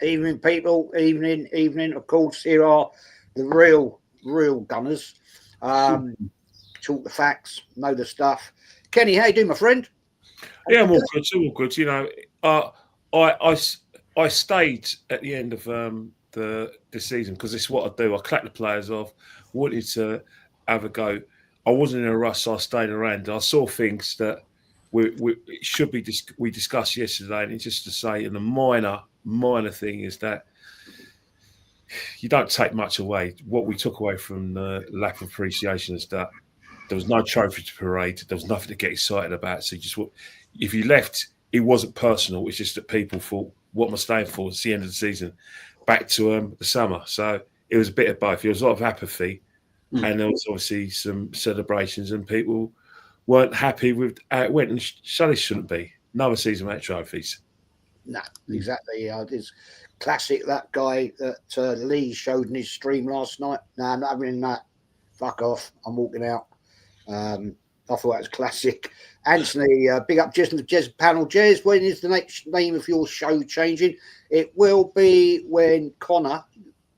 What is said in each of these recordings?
Evening, people. Evening. Of course, here are the real gunners. Talk the facts, know the stuff. Kenny, how you doing, my friend? Yeah, I'm all good. All good. You know, I stayed at the end of the season because this is what I do. I clap the players off. Wanted to have a go. I wasn't in a rush, so I stayed around. I saw things that it should be we discussed yesterday, and it's just to say, and the minor thing is that you don't take much away. What we took away from the lack of appreciation is that there was no trophy to parade. There was nothing to get excited about. So if you left, it wasn't personal. It's just that people thought, what am I staying for? It's the end of the season. Back to the summer. So it was a bit of both. There was a lot of apathy. And there was obviously some celebrations, and people weren't happy with how it went. And so they shouldn't be. Another season without trophies. No, exactly. It's classic, that guy that Lee showed in his stream last night. No, I'm not having that. Fuck off. I'm walking out. I thought that was classic. Anthony, big up Jez panel. Jez, when is the next name of your show changing? It will be when Connor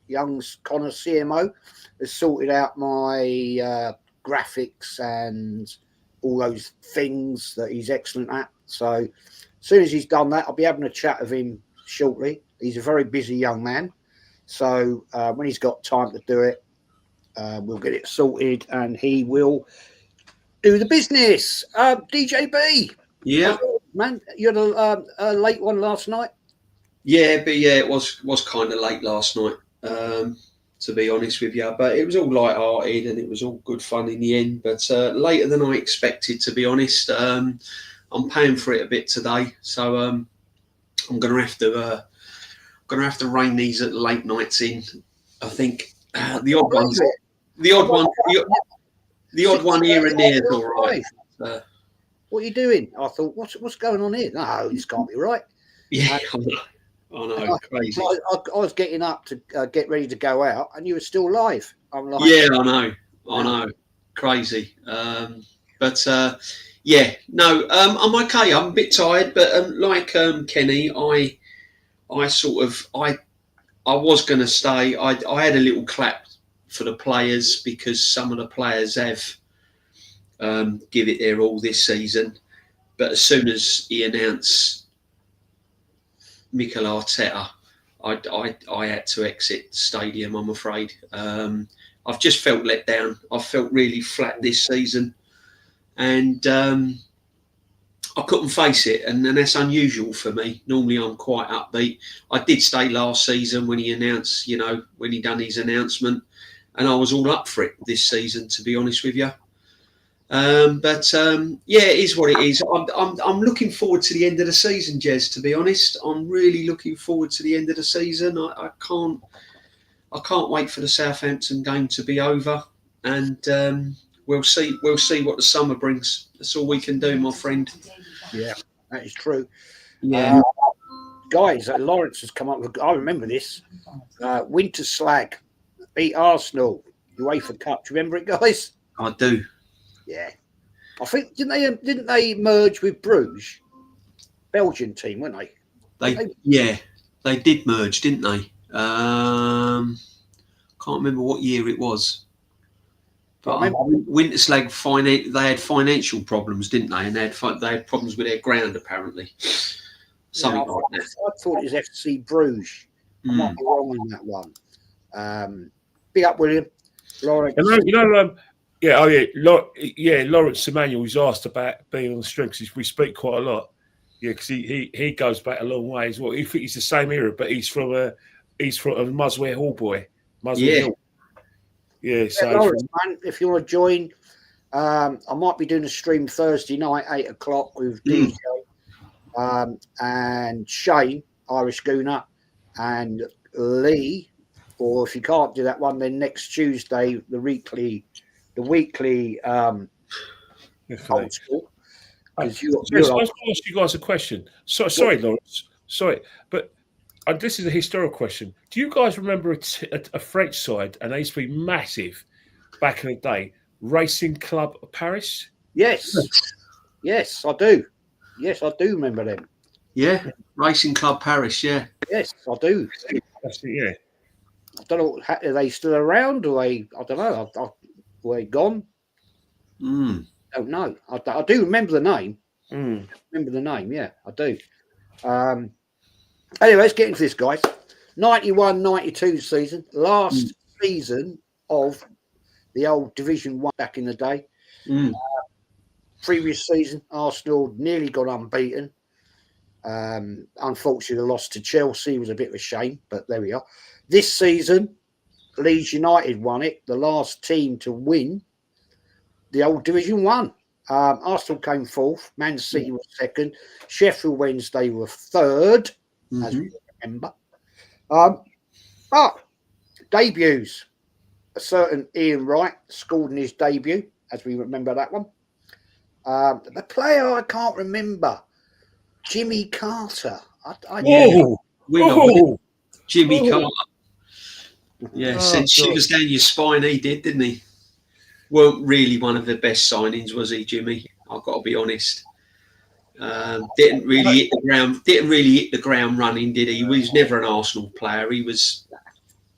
CMO, has sorted out my graphics and all those things that he's excellent at. So as soon as he's done that, I'll be having a chat with him shortly. He's a very busy young man. So when he's got time to do it, we'll get it sorted and he will do the business. DJB. Yeah. Man, you had a late one last night? Yeah, but it was kind of late last night, to be honest with you. But it was all light-hearted and it was all good fun in the end. But later than I expected, to be honest. I'm paying for it a bit today, so I'm going to have to rein these at late nights in. I think the odd one here and there is all right. What are you doing? I thought, what's going on here? No, this can't be right. Yeah, I know, crazy. I was getting up to get ready to go out, and you were still live. I'm like, yeah, I know, crazy. But yeah, no, I'm okay. I'm a bit tired, but like Kenny, I was going to stay. I had a little clap for the players because some of the players have give it their all this season. But as soon as he announced Mikel Arteta, I had to exit the stadium, I'm afraid. I've just felt let down. I've felt really flat this season. And I couldn't face it. And that's unusual for me. Normally I'm quite upbeat. I did stay last season when he announced, when he done his announcement. And I was all up for it this season, to be honest with you. But yeah, it is what it is. I'm looking forward to the end of the season, Jez, to be honest. I'm really looking forward to the end of the season. I can't wait for the Southampton game to be over. And we'll see what the summer brings. That's all we can do, my friend. Yeah, that is true. Yeah. Guys, Lawrence has come up with, I remember this. Winter Slag beat Arsenal, UEFA Cup. Do you remember it, guys? I do. Yeah. I think, didn't they merge with Bruges? Belgian team, weren't they? They did merge, didn't they? Can't remember what year it was. But Winterslag, they had financial problems, didn't they? And they had problems with their ground, apparently. Something like that. I thought it was FC Bruges. I might be wrong on that one. Big up, William. Lawrence. Lawrence Emmanuel was asked about being on the stream because we speak quite a lot. Yeah, because he goes back a long way as well. He's the same era, but he's from a Muswell Hall boy. Hill. Yeah, so Lawrence, man, if you want to join, I might be doing a stream Thursday night, 8:00 with DJ and Shane, Irish Gooner, and Lee. Or if you can't do that one, then next Tuesday, the weekly old school. I was going to ask you guys a question. Sorry, Lawrence. Sorry, but this is a historical question. Do you guys remember a French side, and they used to be massive back in the day, Racing Club Paris? Yes, I do. Yes, I do remember them. Yeah, Racing Club Paris, yeah. Yes, I do. That's it, yeah. I don't know. Are they still around? Or I don't know. Were they gone? Mm. Don't know. I do remember the name. Mm. Remember the name? Yeah, I do. Anyway, let's get into this, guys. 91-92 season, last season of the old Division 1 back in the day. Previous season, Arsenal nearly got unbeaten. Unfortunately, the loss to Chelsea was a bit of a shame, but there we are. This season, Leeds United won it, the last team to win the old Division 1. Arsenal came fourth, Man City was second, Sheffield Wednesday were third, as we remember. But debuts. A certain Ian Wright scored in his debut, as we remember that one. The player I can't remember, Jimmy Carter. Jimmy Carter. Yeah, sent shivers down your spine. He didn't he? Weren't really one of the best signings, was he, Jimmy? I've got to be honest. Didn't really hit the ground running, did he? He was never an Arsenal player. He was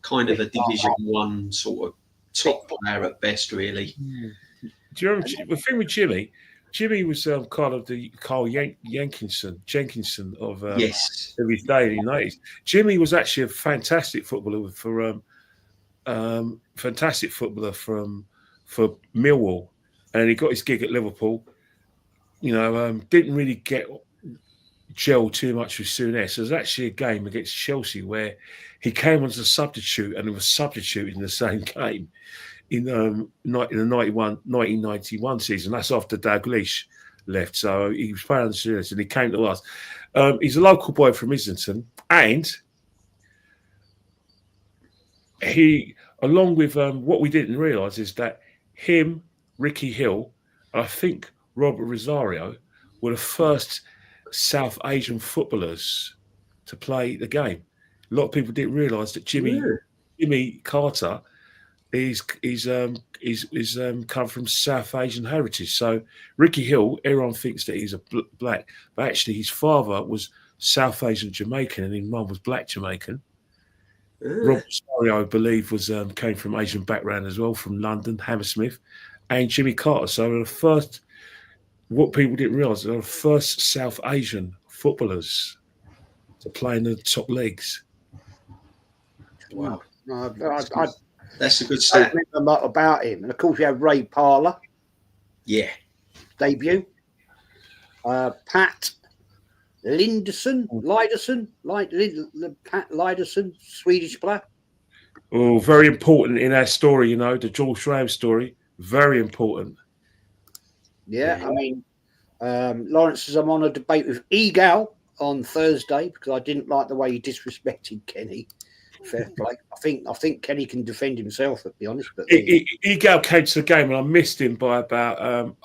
kind of a Division 1 sort of top player at best, really. Do you remember the thing with Jimmy? Jimmy was kind of the Carl Jenkinson of yes, of his day in the 90s. Jimmy was actually a fantastic footballer for Millwall, and he got his gig at Liverpool. You know, didn't really get gel too much with Souness. There was actually a game against Chelsea where he came on as a substitute and he was substituted in the same game in the 1991 season. That's after Dalglish left. So he was playing on Souness and he came to us. He's a local boy from Islington, and he, along with what we didn't realise is that him, Ricky Hill, I think Robert Rosario were the first South Asian footballers to play the game. A lot of people didn't realise that Jimmy Carter is come from South Asian heritage. So Ricky Hill, everyone thinks that he's a black, but actually his father was South Asian Jamaican and his mum was black Jamaican. Rob Rosario, I believe, came from Asian background as well, from London, Hammersmith, and Jimmy Carter. So the first, what people didn't realise, they were the first South Asian footballers to play in the top leagues. Wow. I That's a good stat. I remember about him. And of course, we have Ray Parler. Yeah. Debut. Pat Liderson, Pat Liderson, Swedish player. Oh, very important in our story, you know, the George Graham story. Very important. Yeah, I mean, Lawrence says I'm on a debate with Egal on Thursday because I didn't like the way he disrespected Kenny. Fair play. I think Kenny can defend himself, to be honest. But Egal came to the game and I missed him by about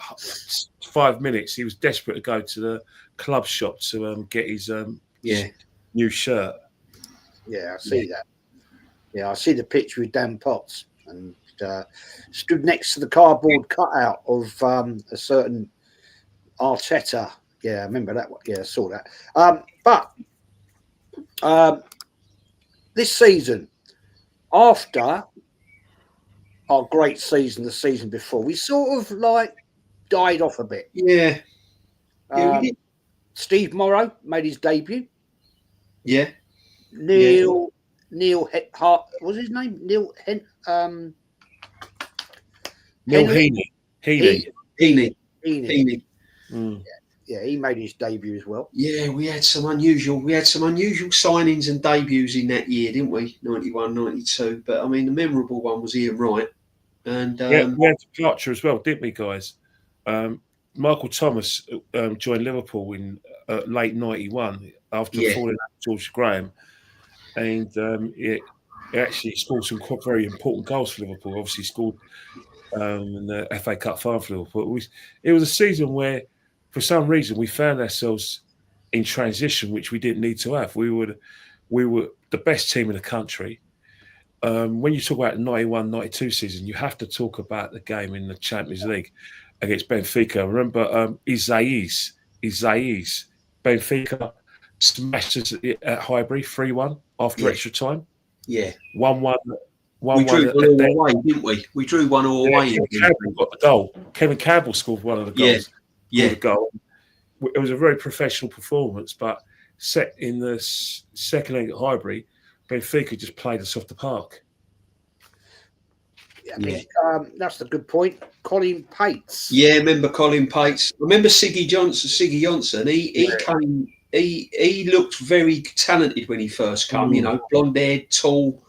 5 minutes. He was desperate to go to the club shop to get his new shirt. Yeah, I see that. Yeah, I see the picture with Dan Potts and stood next to the cardboard cutout of a certain Arteta. Yeah, I remember that one. Yeah, I saw that. But this season, after our great season the season before, we sort of like died off a bit. Yeah. We did. Steve Morrow made his debut. Yeah. Neil Hart, what was his name? Neil Heaney. Yeah, he made his debut as well. Yeah, we had some unusual signings and debuts in that year, didn't we? 91, 92. But I mean, the memorable one was Ian Wright. And we had departure as well, didn't we, guys? Michael Thomas joined Liverpool in late 91 after falling out with George Graham, and it actually scored some very important goals for Liverpool. Obviously, scored in the FA Cup final for Liverpool. It was a season where, for some reason, we found ourselves in transition, which we didn't need to have. We were the best team in the country. When you talk about the 91-92 season, you have to talk about the game in the Champions League against Benfica. Remember Isaias, Benfica smashed us at Highbury 3-1 after extra time. Yeah. 1-1. We drew one all away, didn't we? We drew one all away. Kevin Campbell got the goal. Kevin Campbell scored one of the goals. Yeah. The goal. It was a very professional performance, but set in the second leg at Highbury, Benfica just played us off the park. I mean, that's a good point. Colin Pates. Yeah, I remember Colin Pates. I remember Siggy Johnson. He looked very talented when he first came. You know, blonde haired, tall,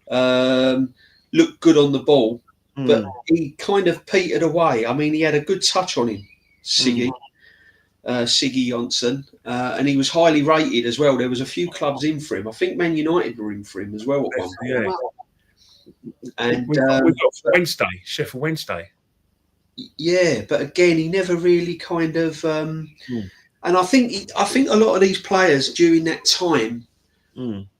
looked good on the ball, but he kind of petered away. I mean, he had a good touch on him, Siggy Johnson, and he was highly rated as well. There was a few clubs in for him. I think Man United were in for him as well at one point. Yeah. And we've got Sheffield Wednesday. Yeah, but again, he never really kind of. And I think a lot of these players during that time,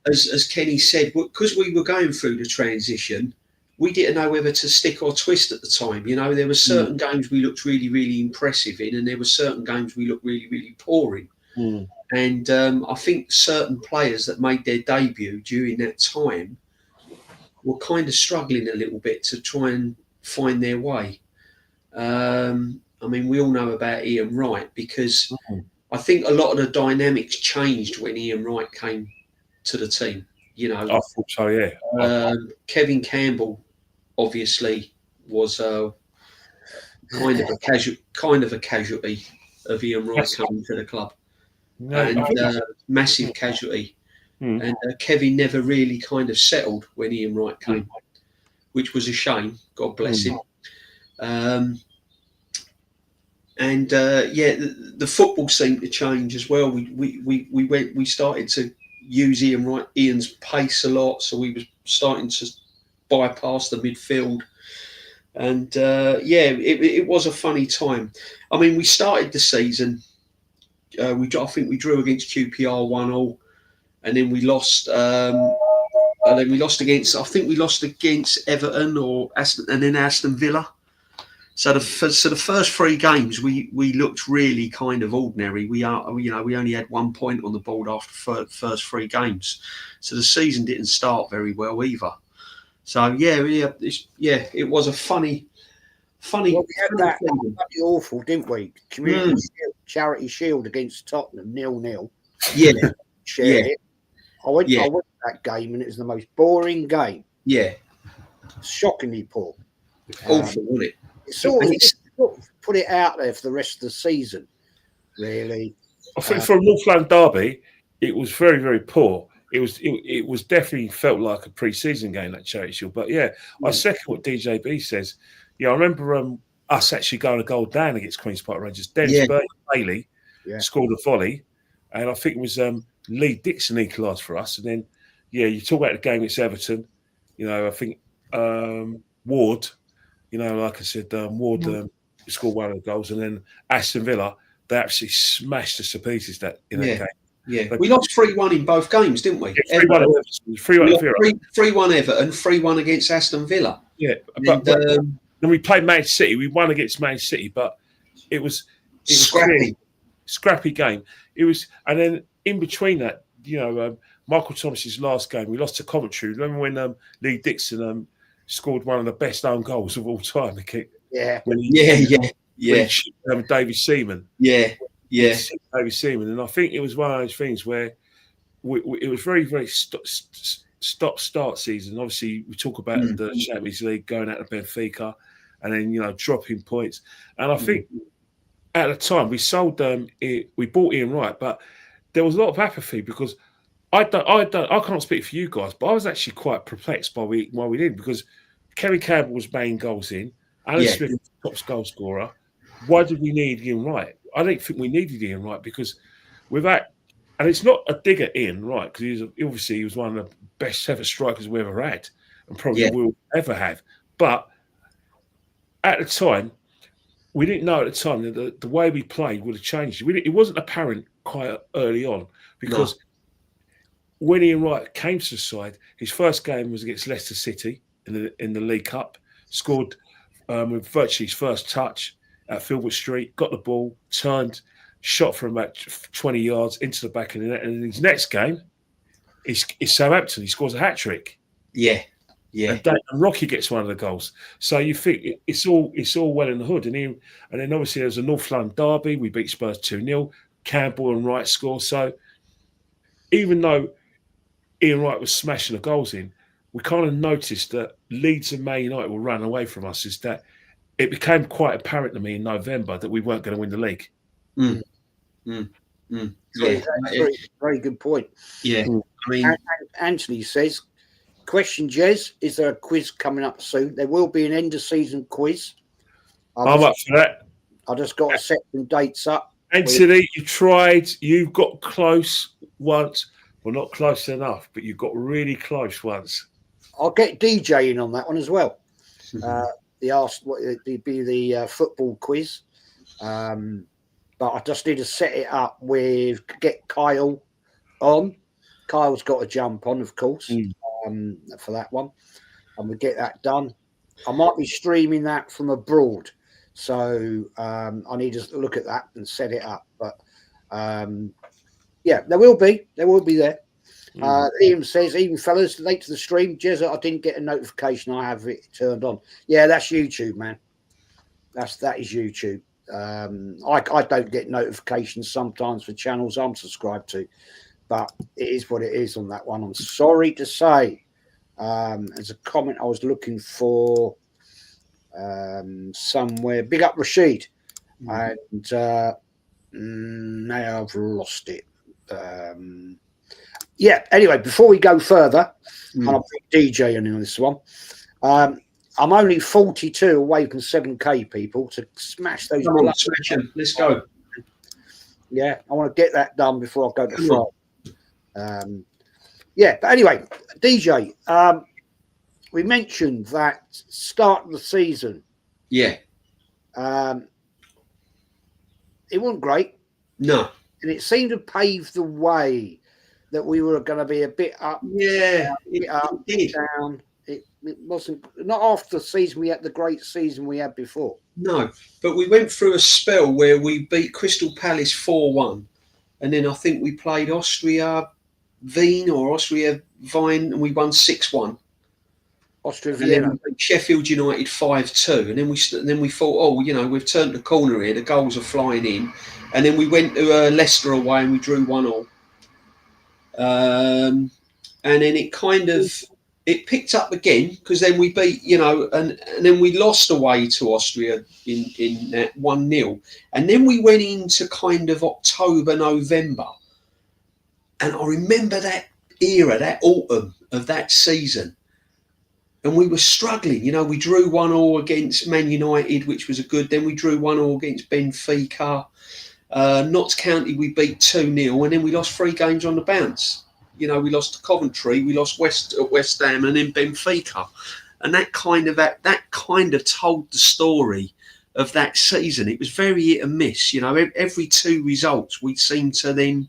as Kenny said, because we were going through the transition, we didn't know whether to stick or twist at the time. You know, there were certain games we looked really, really impressive in, and there were certain games we looked really, really poor in. And I think certain players that made their debut during that time were kind of struggling a little bit to try and find their way. I mean, we all know about Ian Wright, because I think a lot of the dynamics changed when Ian Wright came to the team. You know, I thought so. Yeah. Kevin Campbell obviously was kind of a casualty of Ian Wright coming to the club, massive casualty. And Kevin never really kind of settled when Ian Wright came, which was a shame. God bless him. The football seemed to change as well. We started to use Ian's pace a lot, so we were starting to bypass the midfield. And it was a funny time. I mean, we started the season. I think we drew against QPR 1-1. And then we lost. We lost against Everton and then Aston Villa. So the first three games we looked really kind of ordinary. We only had 1 point on the board after the first three games. So the season didn't start very well either. So it was a funny. Well, we had that awful, didn't we? Charity Shield against Tottenham 0-0. Yeah, shared it. I went to that game, and it was the most boring game. Yeah, shockingly poor. Awful, wasn't it? It sort of put it out there for the rest of the season. Really, I think for a North London derby, it was very, very poor. It was definitely felt like a pre-season game, that Charity Shield. But I second what DJB says. Yeah, I remember us actually going a goal down against Queen's Park Rangers. Dennis Bailey scored a volley, and I think it was Lee Dixon equalised for us. And then, you talk about the game against Everton. You know, I think Ward. You know, like I said, Ward scored one of the goals, and then Aston Villa, they absolutely smashed us to pieces that game. Yeah, we lost 3-1 in both games, didn't we? Yeah, 3-1 Everton, 3-1 against Aston Villa. Yeah, but then we played Man City. We won against Man City, but it was scrappy game. It was, and then in between that, Michael Thomas's last game, we lost to Coventry. Remember when Lee Dixon scored one of the best own goals of all time? The kick. When he David Seaman. David Seaman, and I think it was one of those things where it was very, very stop-start season. Obviously, we talk about the Champions League going out to Benfica, and then dropping points. And I think at the time we sold we bought Ian Wright, but there was a lot of apathy because I can't speak for you guys, but I was actually quite perplexed by why we didn't, because Kerry Campbell was banging goals in, Alan Smith was the top goal scorer. Why did we need Ian Wright? I don't think we needed Ian Wright, because without, and it's not a dig at Ian Wright, because he was one of the best ever strikers we ever had, and probably will ever have. But at the time, we didn't know at the time that the way we played would have changed. It wasn't apparent quite early on, because when Ian Wright came to the side, his first game was against Leicester City in the League Cup, scored with virtually his first touch at Filbert Street, got the ball, turned shot from about 20 yards into the back of the net. And in his next game, is Southampton. He scores a hat-trick. Yeah. And Rocky gets one of the goals. So you think it's all well in the hood. And then obviously there's a North London derby. We beat Spurs 2-0. Campbell and Wright score. So even though Ian Wright was smashing the goals in, we kind of noticed that Leeds and Man United will run away from us. Is that it became quite apparent to me in November that we weren't going to win the league. Yeah, very good point. Yeah, I mean, Anthony says, question, Jez, is there a quiz coming up soon? There will be an end of season quiz. I'm up for that. I just got to set some dates up. Anthony, you tried. You got close once. Well, not close enough, but you got really close once. I'll get DJ in on that one as well. It'd be the football quiz. But I just need to set it up get Kyle on. Kyle's got to jump on, of course, for that one. And we get that done. I might be streaming that from abroad. So I need to look at that and set it up. But yeah, there will be there. Liam says, even fellas, late to the stream. Jezza, I didn't get a notification. I have it turned on. Yeah, that's YouTube, man. That is YouTube. I don't get notifications sometimes for channels I'm subscribed to, but it is what it is on that one. I'm sorry to say. There's a comment I was looking for somewhere. Big up Rashid, and now I've lost it. Yeah. Anyway, before we go further, and I'll put DJ in on this one. I'm only 42 away from 7K, people, to smash those. Come on, smash them. Let's go. Yeah, I want to get that done before I go to France. Yeah, but anyway, DJ, we mentioned that start of the season. Yeah. It wasn't great. No. And it seemed to pave the way that we were going to be a bit up. Yeah, it down. It wasn't, not after the season we had, the great season we had before. No, but we went through a spell where we beat Crystal Palace 4-1. And then I think we played Austria Wien or Austria Vine and we won 6-1. Austria Vienna. And then Sheffield United 5-2. And then we thought, oh, you know, we've turned the corner here. The goals are flying in. And then we went to Leicester away and we drew 1-1. And then it kind of... It picked up again because then we beat, you know, and then we lost away to Austria in that 1-0. And then we went into kind of October, November. And I remember that era, that autumn of that season. And we were struggling. You know, we drew 1-1 against Man United, which was a good. Then we drew 1-1 against Benfica. Notts County, we beat 2-0. And then we lost 3 games on the bounce. You know, we lost to Coventry, we lost West Ham, and then Benfica, and that kind of told the story of that season. It was very hit and miss. You know, every 2 results we seemed to then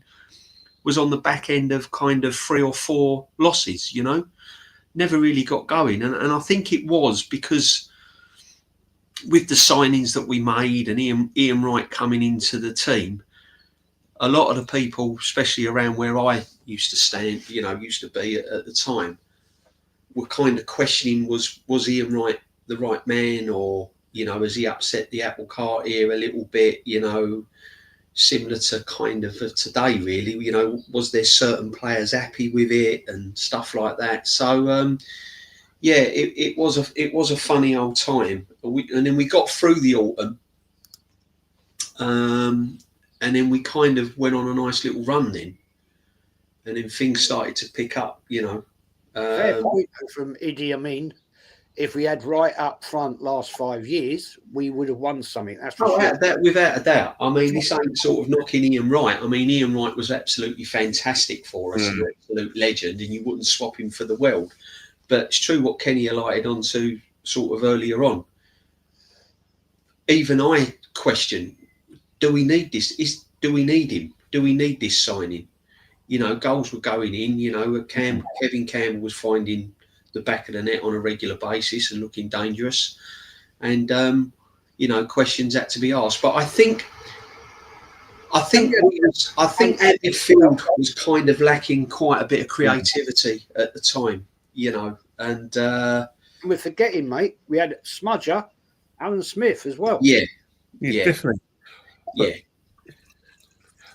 was on the back end of kind of 3 or 4 losses. You know, never really got going, and I think it was because with the signings that we made and Ian Wright coming into the team. A lot of the people, especially around where I used to be at the time, were kind of questioning was Ian Wright the right man, or, you know, has he upset the apple cart here a little bit, you know, similar to kind of today, really, you know, was there certain players happy with it and stuff like that. So, yeah, it was a funny old time. And then we got through the autumn. And then we kind of went on a nice little run then. And then things started to pick up, you know. Fair point from Idi Amin. If we had right up front last 5 years, we would have won something. That's for sure. Without a doubt. I mean, this ain't sort of knocking Ian Wright. I mean, Ian Wright was absolutely fantastic for us, an absolute legend, and you wouldn't swap him for the world. But it's true what Kenny alighted onto sort of earlier on. Even I question, do we need this? Do we need him? Do we need this signing? You know, goals were going in. You know, Kevin Campbell was finding the back of the net on a regular basis and looking dangerous. And, you know, questions had to be asked. But I think I think our midfield was kind of lacking quite a bit of creativity at the time, and we're forgetting, mate. We had Smudger, Alan Smith as well. Yeah, definitely. Yeah.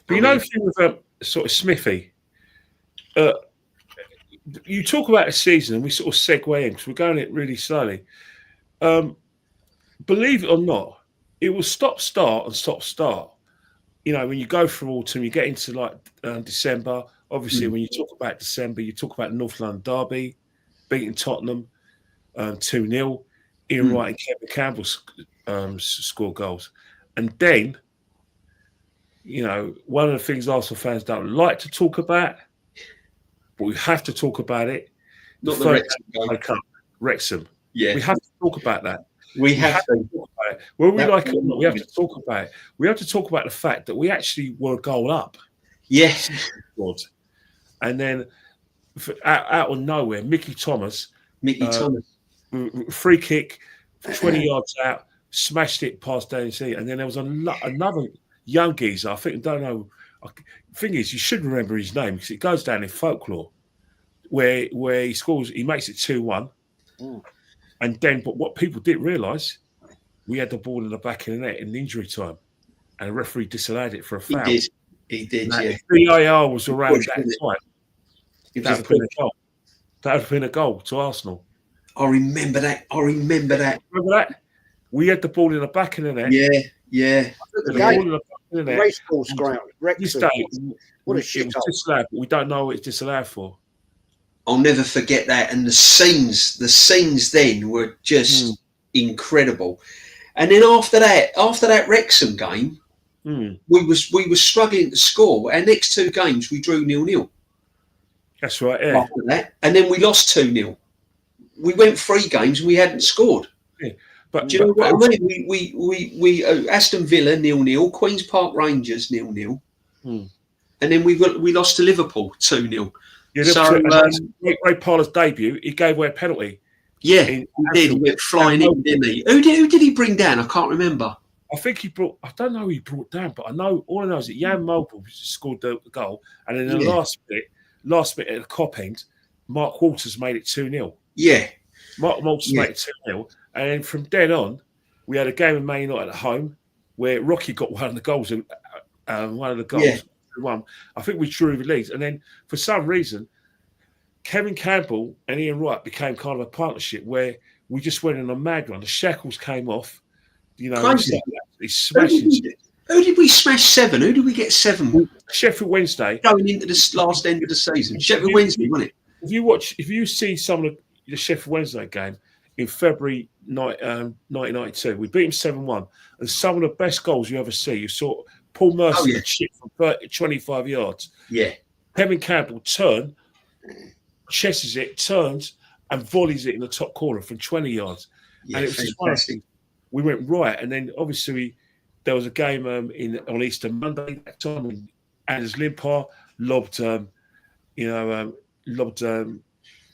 But the thing with sort of Smithy, you talk about a season and we sort of segue in because we're going it really slowly. Believe it or not, it was stop-start and stop-start. When you go through autumn, you get into like December. Obviously, when you talk about December, you talk about the North London derby, beating Tottenham 2-0. Ian Wright and Kevin Campbell score goals. And then, one of the things Arsenal fans don't like to talk about, but we have to talk about it. Not the Wrexham Cup, Wrexham. Yeah. We have to talk about that. We have to talk about it. Well, we like it or not, we have to talk about it. We have to talk about the fact that we actually were a goal up. Yes. And then out of nowhere, Mickey Thomas, free kick, 20 yards out, smashed it past Dancy. And then there was another young geezer. I don't know. Thing is, you should remember his name because it goes down in folklore where he scores, he makes it 2-1. And then, but what people didn't realise, we had the ball in the back of the net in injury time, and the referee disallowed it for a foul. He did. Now, Yeah. if VAR was around that time, that would have been a goal. That would have been a goal to Arsenal. I remember that. Remember that? We had the ball in the back of the net. Yeah. The ball in the back of the net. Racecourse ground. What a shit. Disallowed, but we don't know what it's disallowed for. I'll never forget that, and the scenes then were just incredible. And then after that Wrexham game, we were struggling to score. Our next two games we drew 0-0. That's right. Yeah. After that, and then we lost 2-0. We went 3 games and we hadn't scored. Yeah. But do you know what I mean? We Aston Villa 0-0, Queen's Park Rangers 0-0, and then we lost to Liverpool 2-0. Yeah, so Ray Parler's debut, he gave away a penalty. Yeah, he did. He went flying in, didn't he? Who did he bring down? I can't remember. I think he brought. I don't know who he brought down, but all I know is that Jan Moble scored the goal, and in the last bit at the cop end, Mark Walters made it 2-0. Yeah, Mark Walters made it 2-0, and then from then on, we had a game in Man United at home where Rocky got one of the goals. Yeah. Won. I think we drew the leads, and then for some reason, Kevin Campbell and Ian Wright became kind of a partnership where we just went on a mad run. The shackles came off. Crazy. Who did we smash 7? Who did we get 7? Sheffield Wednesday. Going into this last end of the season. Sheffield Wednesday, wasn't it? If you see some of the Sheffield Wednesday game in February 1992, we beat them 7-1, and some of the best goals you ever see. You saw Paul Mercer chip from 25 yards. Yeah. Kevin Campbell chesses it, turns, and volleys it in the top corner from 20 yards. Yeah, and it was just one of the things. We went right, and then obviously there was a game on Easter Monday that time, and Anders Limpar lobbed the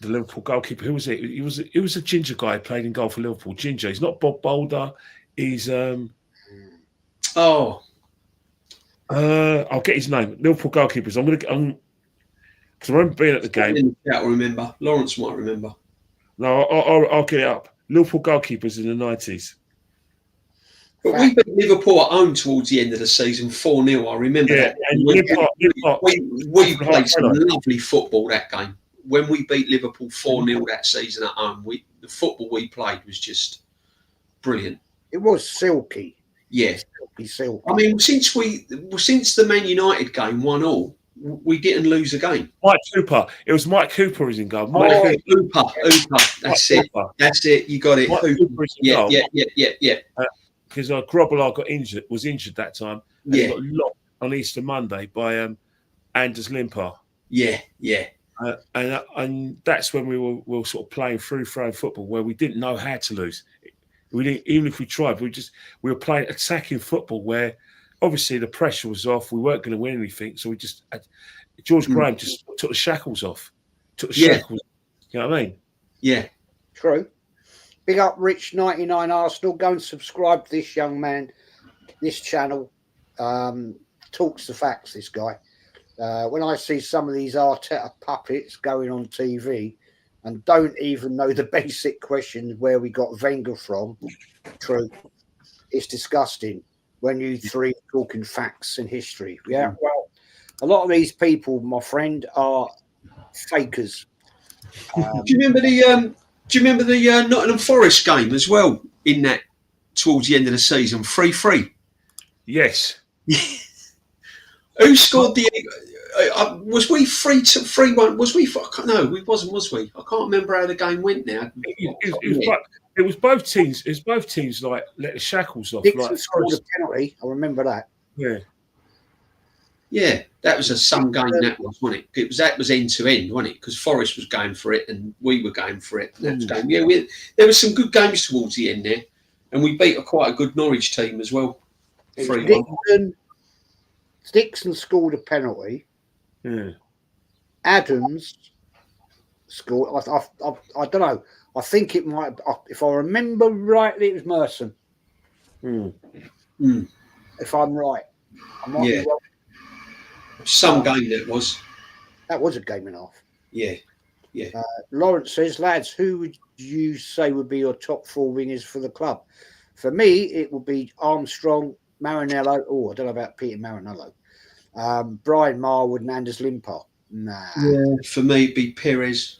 Liverpool goalkeeper. Who was it? It was a ginger guy who played in goal for Liverpool. Ginger. He's not Bob Boulder. He's I'll get his name. Liverpool goalkeepers. Because I remember being at the game. I remember. Lawrence might remember. No, I'll get it up. Liverpool goalkeepers in the 90s. But we beat Liverpool at home towards the end of the season 4-0. I remember that. And we played some lovely football that game. When we beat Liverpool 4-0 that season at home, the football we played was just brilliant. It was silky. Yeah. Silky. I mean, since the Man United game 1-1, we didn't lose a game. Mike Cooper. It was Mike Cooper who's in goal. Hooper. That's it. That's it. You got it. Yeah. Because Grobbelaar was injured that time. And he got locked on Easter Monday by Anders Limpar. Yeah. And that's when we were sort of playing through football where we didn't know how to lose. We didn't, even if we tried, we were playing attacking football where obviously the pressure was off. We weren't going to win anything, so George Graham just took the shackles off. Shackles. You know what I mean? Yeah. True. Big up Rich 99 Arsenal. Go and subscribe to this young man, this channel. talks the facts, this guy. When I see some of these Arteta puppets going on TV and don't even know the basic questions where we got Wenger from, true, it's disgusting when you three are talking facts and history. Yeah, well, a lot of these people, my friend, are fakers. Do you remember the Nottingham Forest game as well? In that, towards the end of the season, 3-3. Yes. Who scored the? Was we 3-1? Was we? No, we wasn't. Was we? I can't remember how the game went now. It was both teams. It was both teams like let the shackles off. Dixon scored a penalty. I remember that. Yeah. Yeah, that was some game. That was, wasn't it? That was end to end, wasn't it? Because Forest was going for it and we were going for it. That was going. Yeah, there were some good games towards the end there, and we beat quite a good Norwich team as well. Dixon scored a penalty. Yeah. Adams scored. I don't know. I think it might. If I remember rightly, it was Merson. If I'm right, I might be wrong. Some game that was. That was a game and a half. Yeah. Lawrence says, lads, who would you say would be your top 4 wingers for the club? For me, it would be Armstrong, Marinello. Oh, I don't know about Peter Marinello. Brian Marwood and Anders Limpar. Nah. Yeah. For me, it'd be Perez.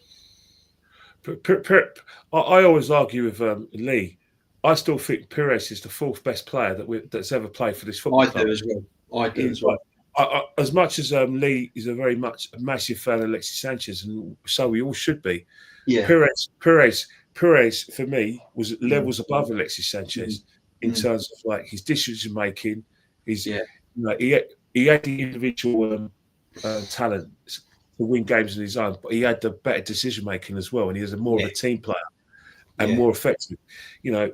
I always argue with Lee. I still think Perez is the 4th best player that's ever played for this football club. I do as well. As much as Lee is a massive fan of Alexis Sanchez, and so we all should be. Yeah. Perez for me was levels above Alexis Sanchez in terms of like his decision making. He had the individual talent to win games on his own, but he had the better decision making as well, and he was more of a team player and more effective.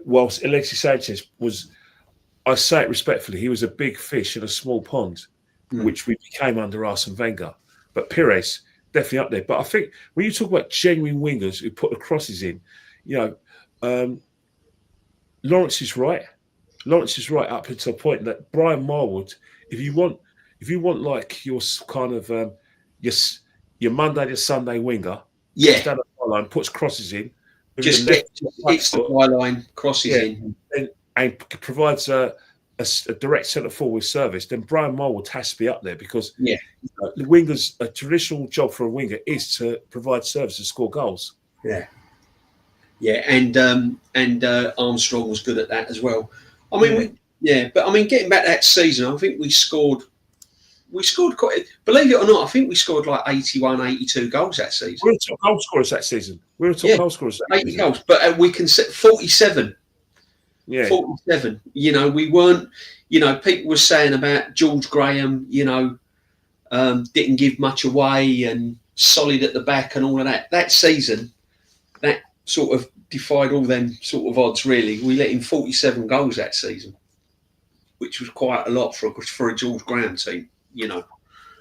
Whilst Alexis Sanchez was, I say it respectfully, he was a big fish in a small pond, which we became under Arsene Wenger. But Perez, definitely up there. But I think when you talk about genuine wingers who put the crosses in, Lawrence is right. Lawrence is right up until a point that Brian Marwood, if you want like your kind of your Monday to Sunday winger, down the line, puts crosses in, just hits the byline, crosses in, and provides a direct centre forward service, then Brian Marwood has to be up there because the wingers, a traditional job for a winger is to provide service and score goals. And Armstrong was good at that as well. I mean, getting back that season, I think we scored quite. Believe it or not, I think we scored like 81, 82 goals that season. We were top goal scorers that season. 80 goals, but we can set 47. Yeah, 47. We weren't. People were saying about George Graham. Didn't give much away and solid at the back and all of that. That season, that sort of defied all them sort of odds. Really, we let in 47 goals that season, which was quite a lot for a George Graham team.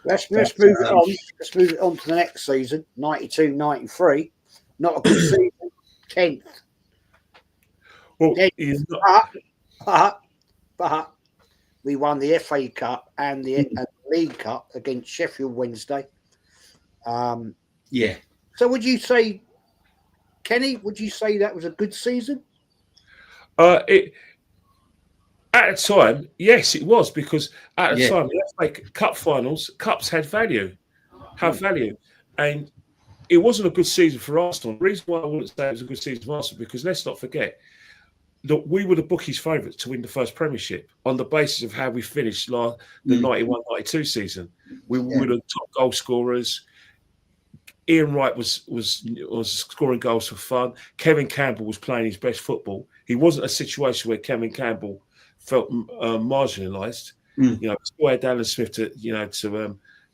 Let's move it on. Let's move it on to the next season, 92-93. Not a good season. 10th. Well, but we won the FA Cup and the League Cup against Sheffield Wednesday. So would you say, Kenny, that was a good season? At the time, yes, it was, because at the time, like cup finals, cups had value, and it wasn't a good season for Arsenal. The reason why I wouldn't say it was a good season for Arsenal, because let's not forget that we were the bookies' favourites to win the first Premiership on the basis of how we finished the 91-92 season. We were the top goal scorers. Ian Wright was scoring goals for fun. Kevin Campbell was playing his best football. He wasn't a situation where Kevin Campbell felt marginalised. We still had Alan Smith to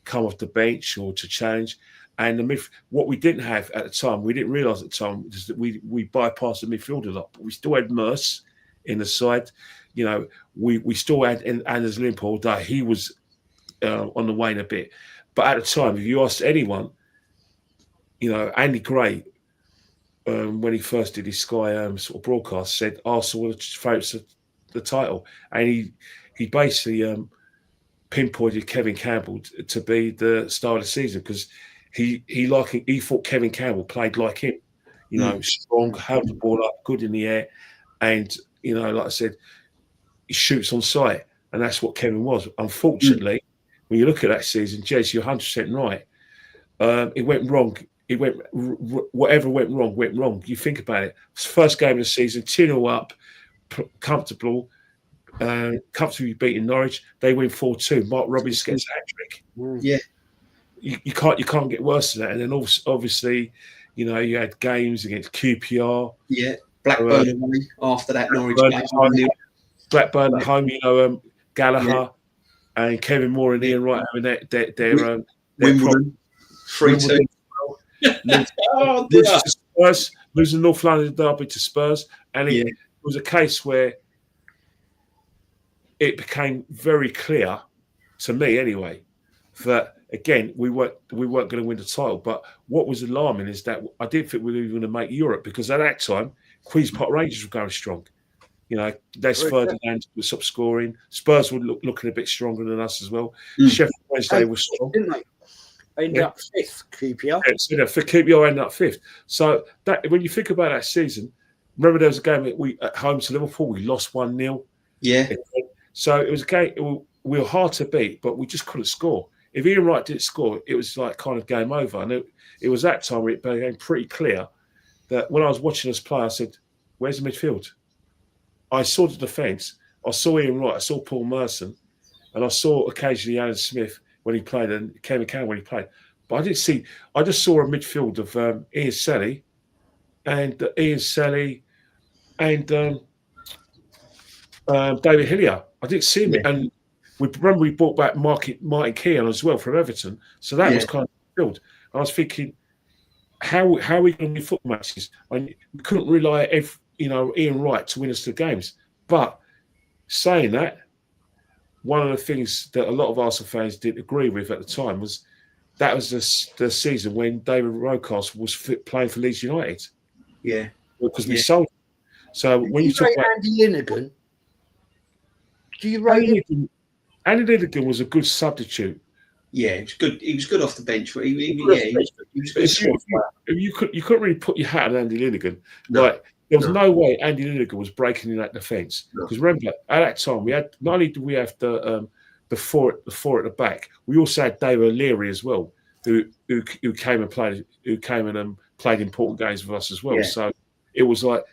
come off the bench or to challenge. And what we didn't have at the time, we didn't realise at the time, is that we bypassed the midfield a lot. But we still had Merce in the side. We still had Anders Limpar, although he was on the wane a bit. But at the time, if you asked anyone, Andy Gray, when he first did his Sky sort of broadcast, said Arsenal were the favourites of the title, and he basically pinpointed Kevin Campbell to be the star of the season because he thought Kevin Campbell played like him, strong, held the ball up, good in the air, and like I said, he shoots on sight, and that's what Kevin was. Unfortunately, when you look at that season, Jez, you're 100% right. It went wrong. Whatever went wrong. You think about it. First game of the season, 2-0 up, comfortably beating Norwich. They win 4-2. Mark Robbins gets a hat-trick. Yeah. You can't get worse than that. And then obviously, you had games against QPR. Yeah. Blackburn away after that Norwich game. Blackburn at home, Gallagher and Kevin Moore and Ian Wright having their Wimbledon 3-2. Losing North London derby to Spurs, and it was a case where it became very clear to me, anyway, that again we weren't going to win the title. But what was alarming is that I didn't think we were going to make Europe because at that time Queen's Park Rangers were going strong. Les Ferdinand was stop scoring. Spurs were looking a bit stronger than us as well. Sheffield Wednesday was strong, didn't they? Ended up 5th, QPR. Yeah, for QPR ended up 5th. So that when you think about that season, remember there was a game at home to Liverpool. We lost 1-0. Yeah. So it was a game. We were hard to beat, but we just couldn't score. If Ian Wright didn't score, it was like kind of game over. And it was that time where it became pretty clear that when I was watching us play, I said, "Where's the midfield?" I saw the defence. I saw Ian Wright. I saw Paul Merson, and I saw occasionally Alan Smith when he played and Kevin Campbell when he played. But I didn't see. I just saw a midfield of Ian Selly and David Hillier. I didn't see him. Yeah. And we brought back Martin Keown as well from Everton. So that was kind of midfield. I was thinking, how are we going to win football matches? We couldn't rely on Ian Wright to win us the games. But saying that, one of the things that a lot of Arsenal fans didn't agree with at the time was that was the season when David Rocastle was playing for Leeds United. Yeah. Because we sold him. So when you talk about Andy Linnigan, do you rate him? Andy Linnigan was a good substitute. Yeah, he was good. He was good off the bench. He was good. You couldn't really put your hat on Andy Linnigan. No. There was no way Andy Linnigan was breaking in that defence. Because remember, at that time, we had not only did we have the four at the back, we also had David O'Leary as well, who came and played important games with us as well. Yeah. So it was like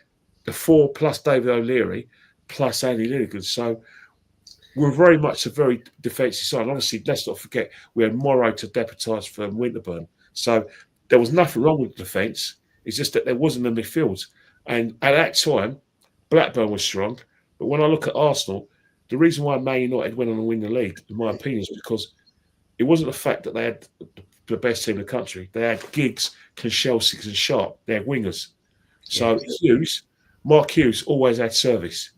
the 4 plus David O'Leary plus Andy Linnigan. So we're very much a very defensive side. And obviously, let's not forget we had Morrow to deputise for Winterburn. So there was nothing wrong with the defence. It's just that there wasn't a midfield. And at that time, Blackburn was strong. But when I look at Arsenal, the reason why Man United went on to win the league, in my opinion, is because it wasn't the fact that they had the best team in the country. They had Giggs, Kinshelsick and Sharp. They had wingers. So Mark Hughes always had service.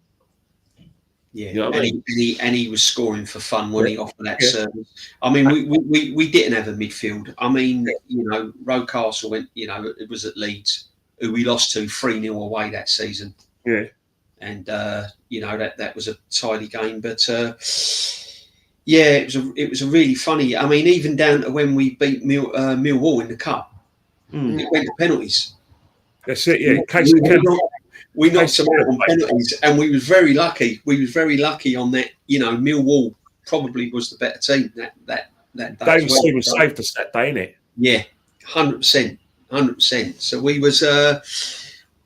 Yeah, you know and he was scoring for fun when he offered that service. I mean, we didn't have a midfield. I mean, Rocastle went, it was at Leeds, who we lost to 3-0 away that season. Yeah. And, that was a tidy game. But, it was a really funny. I mean, even down to when we beat Millwall in the Cup, it went to penalties. That's it, yeah. We knocked them out on penalties, and we was very lucky. We was very lucky on that. Millwall probably was the better team that day. David Seaman saved us that day, innit? Yeah, 100%. So we was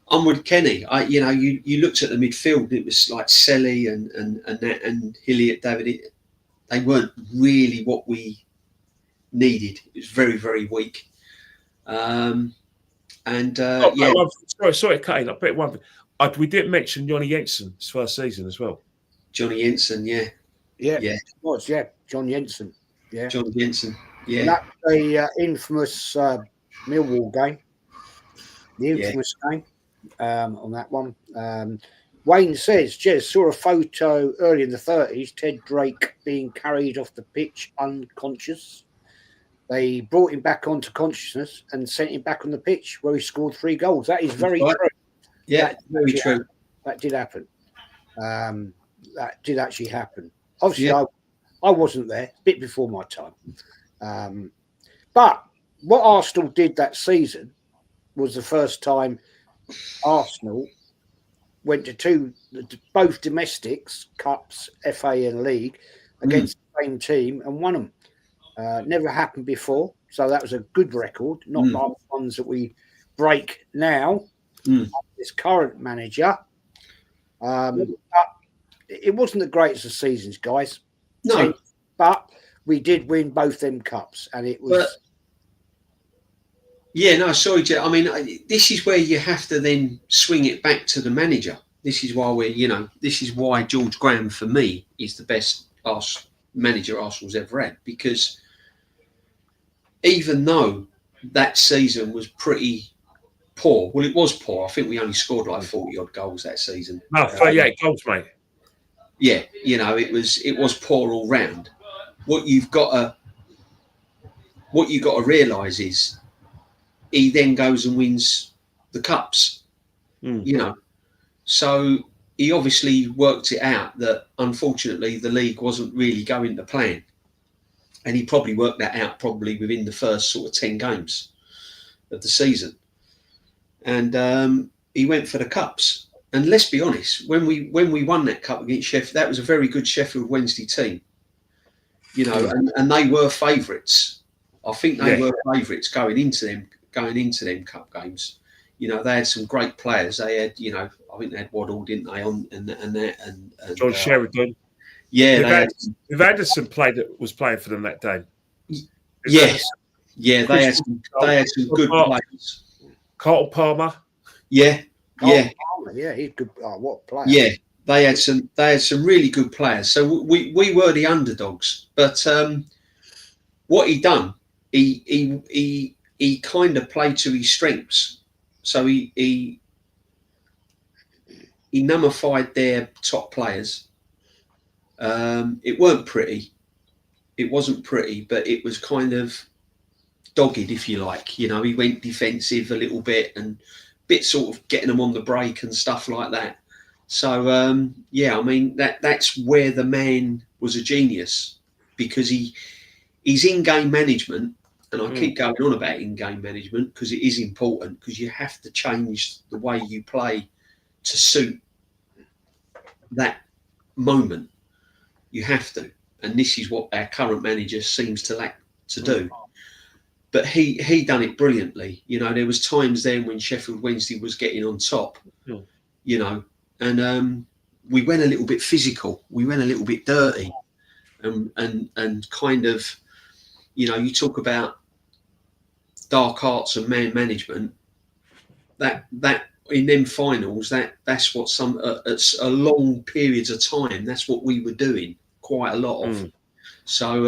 onward Kenny. You looked at the midfield. It was like Selly and Hilliard, David. They weren't really what we needed. It was very, very weak. Sorry, cutting. I bet one thing. We didn't mention Johnny Jensen's first season as well. Johnny Jensen, yeah. It was, John Jensen. Yeah. John Jensen, yeah. And that's the infamous Millwall game. The infamous game on that one. Wayne says, Jez, saw a photo early in the 30s, Ted Drake being carried off the pitch unconscious. They brought him back onto consciousness and sent him back on the pitch where he scored 3 goals. That is very true. Yeah, very true. That did happen. That did actually happen. Obviously, I wasn't there, a bit before my time. But what Arsenal did that season was the first time Arsenal went to both domestics, cups, FA and league, against the same team and won them. Never happened before, so that was a good record, not like the ones that we break now. This current manager, but it wasn't the greatest of seasons, guys. No, but we did win both them cups, and it was. Yeah, no, sorry, Jeff. I mean, this is where you have to then swing it back to the manager. This is why this is why George Graham, for me, is the best manager Arsenal's ever had. Because even though that season was pretty poor, well, it was poor. I think we only scored like 40-odd goals that season. No, 38 goals, mate. Yeah, it was poor all round. What you've got to realise is, he then goes and wins the cups, So he obviously worked it out that, unfortunately, the league wasn't really going to plan. And he probably worked that out within the first sort of 10 games of the season. And he went for the cups. And let's be honest, when we won that cup against Sheffield, that was a very good Sheffield Wednesday team. And they were favourites. I think they were favourites going into them cup games. They had some great players. They had, I think they had Waddle, didn't they? And John Sheridan. Yeah, if Anderson was playing for them that day. They had some good players. Carlton Palmer. Palmer, he's good. Oh, what a player! Yeah, they had some really good players. So we were the underdogs. But what he done, he kind of played to his strengths. So he nullified their top players. It weren't pretty. It wasn't pretty, but it was kind of dogged, if you like. He went defensive a little bit and bit sort of getting them on the break and stuff like that. So, I mean, that's where the man was a genius, because he's in-game management. And I keep going on about in-game management because it is important, because you have to change the way you play to suit that moment. You have to. And this is what our current manager seems to lack to do. But he done it brilliantly. There was times then when Sheffield Wednesday was getting on top, and we went a little bit physical. We went a little bit dirty, and kind of, you talk about dark arts and man management. That in them finals, that's what it's a long periods of time. That's what we were doing quite a lot of. So,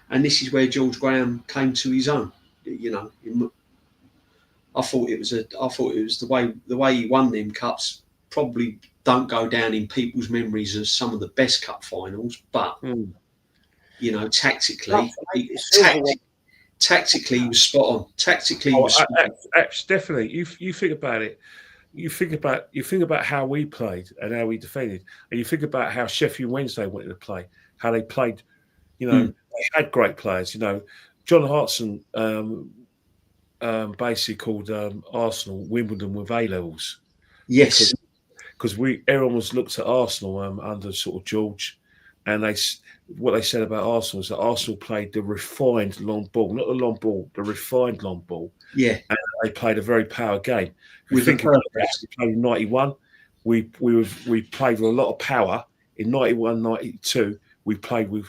and this is where George Graham came to his own. I thought it was the way he won them cups. Probably don't go down in people's memories as some of the best cup finals, but tactically, tactically he was spot on. Tactically, he was spot on. Definitely. You think about it. You think about how we played and how we defended, and you think about how Sheffield Wednesday wanted to play, how they played. They had great players. John Hartson basically called Arsenal Wimbledon with A levels. Yes, because everyone was looked at Arsenal under sort of George, and what they said about Arsenal is that Arsenal played the refined long ball, not the long ball, the refined long ball. Yeah, and they played a very power game. We think about we played in 91. We played with a lot of power. In 91, 92, we played with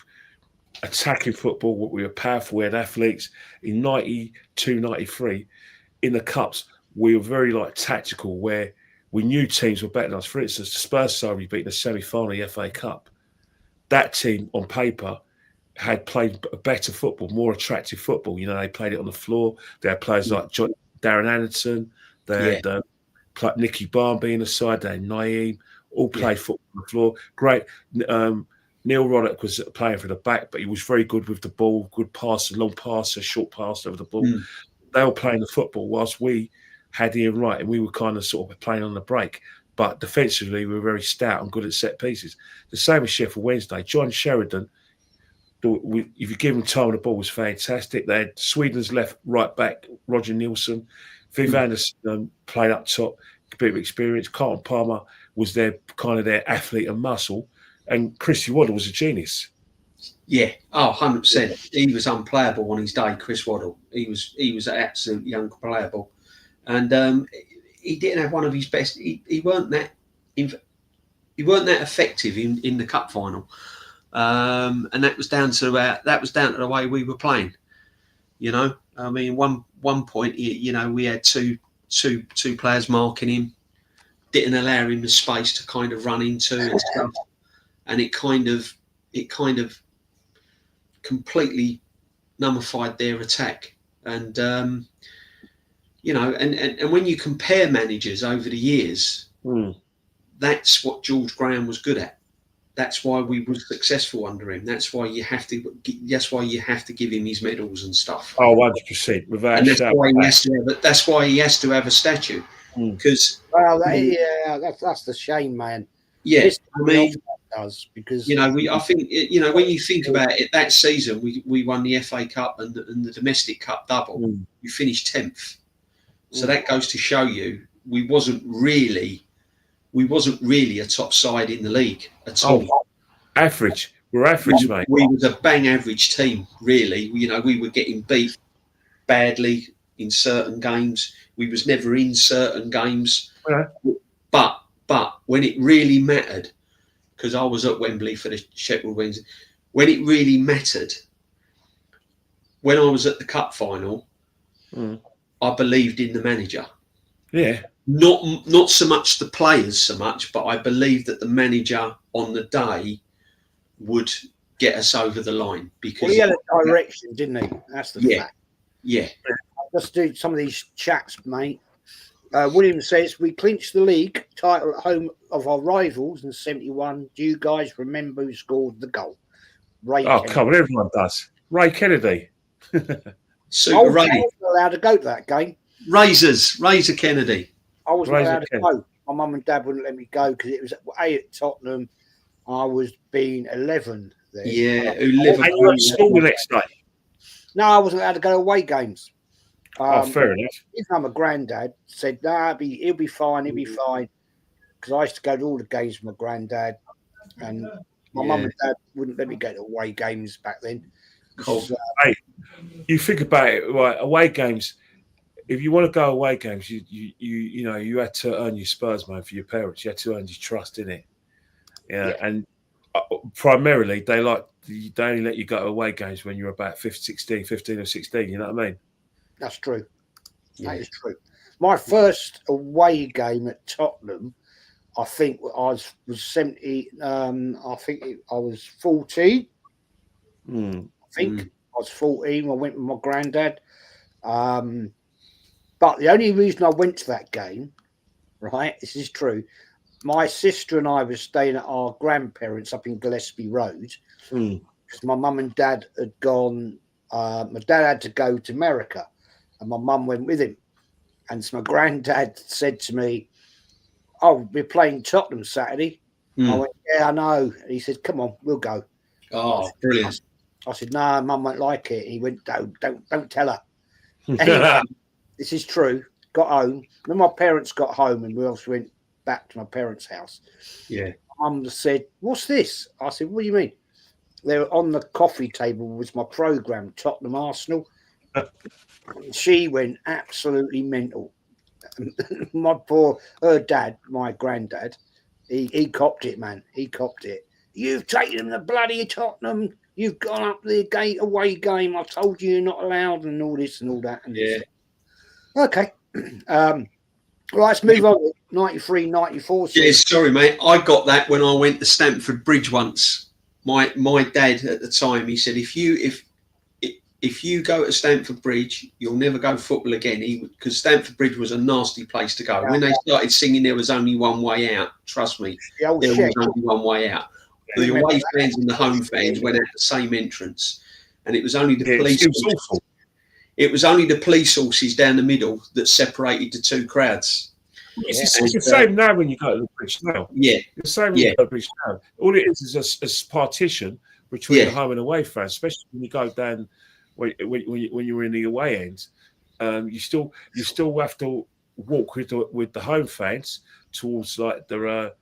attacking football. We were powerful. We had athletes. In 92, 93, in the cups, we were very tactical, where we knew teams were better than us. For instance, the Spurs side we beat in the semi-final of the FA Cup. That team, on paper, had played better football, more attractive football. They played it on the floor. They had players like Darren Anderson. They had Nicky Barmby in the side. They had Naeem. All played football on the floor. Great. Neil Roddick was playing for the back, but he was very good with the ball. Good passer, long passer, short pass over the ball. They were playing the football, whilst we had Ian Wright, and we were kind of sort of playing on the break. But defensively, we were very stout and good at set pieces. The same as Sheffield Wednesday. John Sheridan if you give them time, the ball was fantastic. They had Sweden's right back, Roger Nilsson. Viv Anderson played up top, a bit of experience. Carlton Palmer was their athlete and muscle. And Chrissy Waddle was a genius. Yeah, 100%. He was unplayable on his day, Chris Waddle. He was absolutely unplayable. And he didn't have one of his best. He weren't that effective in the cup final. And that was down to the way we were playing. You know, I mean, one point, we had two players marking him, didn't allow him the space to kind of run into and stuff, and it kind of completely nullified their attack. And and when you compare managers over the years, that's what George Graham was good at. That's why we were successful under him. That's why you have to give him his medals and stuff. Oh, 100%. Without that's why he has to have a statue. Because that's the shame, man. Yeah, I mean, does because I think when you think about it, that season we won the FA Cup and the domestic cup double. We finished 10th, so that goes to show you we wasn't really a top side in the league at all. Average. We're average, mate. We was a bang average team, really. We were getting beat badly in certain games. We was never in certain games. Yeah. But when it really mattered, because I was at Wembley for the Sheffield Wednesday, when it really mattered, when I was at the cup final, I believed in the manager. Yeah. Not so much the players but I believed that the manager on the day would get us over the line because he had a direction, didn't he? That's the fact. Yeah. Let's do some of these chats, mate. William says, we clinched the league title at home of our rivals in 71. Do you guys remember who scored the goal? Ray Kennedy. Come on, everyone does. Ray Kennedy. Super Ray. I wasn't allowed to go to that game. Razor Kennedy. I wasn't allowed to go. My mum and dad wouldn't let me go because it was at Tottenham. I was being 11 then. Yeah, and you were at school the next day? No, I wasn't allowed to go to away games. Fair enough. His mum and granddad said, "Nah, he'll be fine. He'll be fine." Because I used to go to all the games with my granddad, and my mum and dad wouldn't let me go to away games back then. Cool. Hey, you think about it, right? Away games. If you want to go away games, you had to earn your Spurs, man, for your parents. You had to earn your trust in it. Yeah. And primarily they only let you go to away games when you're about 15 or 16. You know what I mean? That's true. That is true. My first away game at Tottenham, I think I was 70. I think I was 14. I think I was 14. I went with my granddad. But the only reason I went to that game, right, this is true, my sister and I were staying at our grandparents up in Gillespie Road because my mum and dad had gone, my dad had to go to America and my mum went with him. And so my granddad said to me, "Oh, we're playing Tottenham Saturday." I went, "Yeah, I know." And he said, "Come on, we'll go." Oh, brilliant. I said, "No, Mum won't like it." And he went, Don't tell her." Anyway, this is true. Got home. Then my parents got home and we also went back to my parents' house. Yeah. Mum said, "What's this?" I said, "What do you mean?" They were on the coffee table was my programme, Tottenham Arsenal. She went absolutely mental. Her dad, my granddad, he copped it, man. He copped it. "You've taken them to bloody Tottenham. You've gone up the away game. I told you you're not allowed," and all this and all that. And yeah. Okay. Right, let's move on. 93, 94. Yeah, sorry, mate. I got that when I went to Stamford Bridge once. My dad at the time, he said, if you go to Stamford Bridge, you'll never go football again. Because Stamford Bridge was a nasty place to go. When they started singing there was only one way out, trust me, there was only one way out. The away fans and the home fans went out the same entrance. And it was only the police. It was only the police horses down the middle that separated the two crowds. It's the same now when you go to the bridge now. Yeah. It's the same when you go to the bridge now. All it is a partition between the home and away fans, especially when you go down when you're in the away end. You still have to walk with the home fans towards like the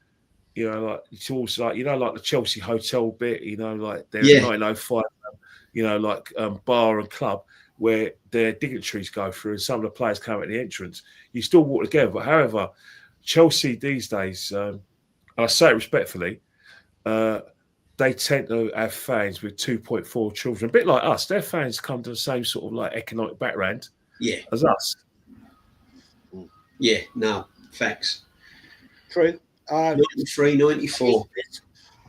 like the Chelsea hotel bit, like their 1905 bar and club where their dignitaries go through and some of the players come at the entrance. You still walk together, but however, Chelsea these days, and I say it respectfully, they tend to have fans with 2.4 children, a bit like us. Their fans come to the same sort of like economic background as us. Yeah, no, facts. True. 93, 94.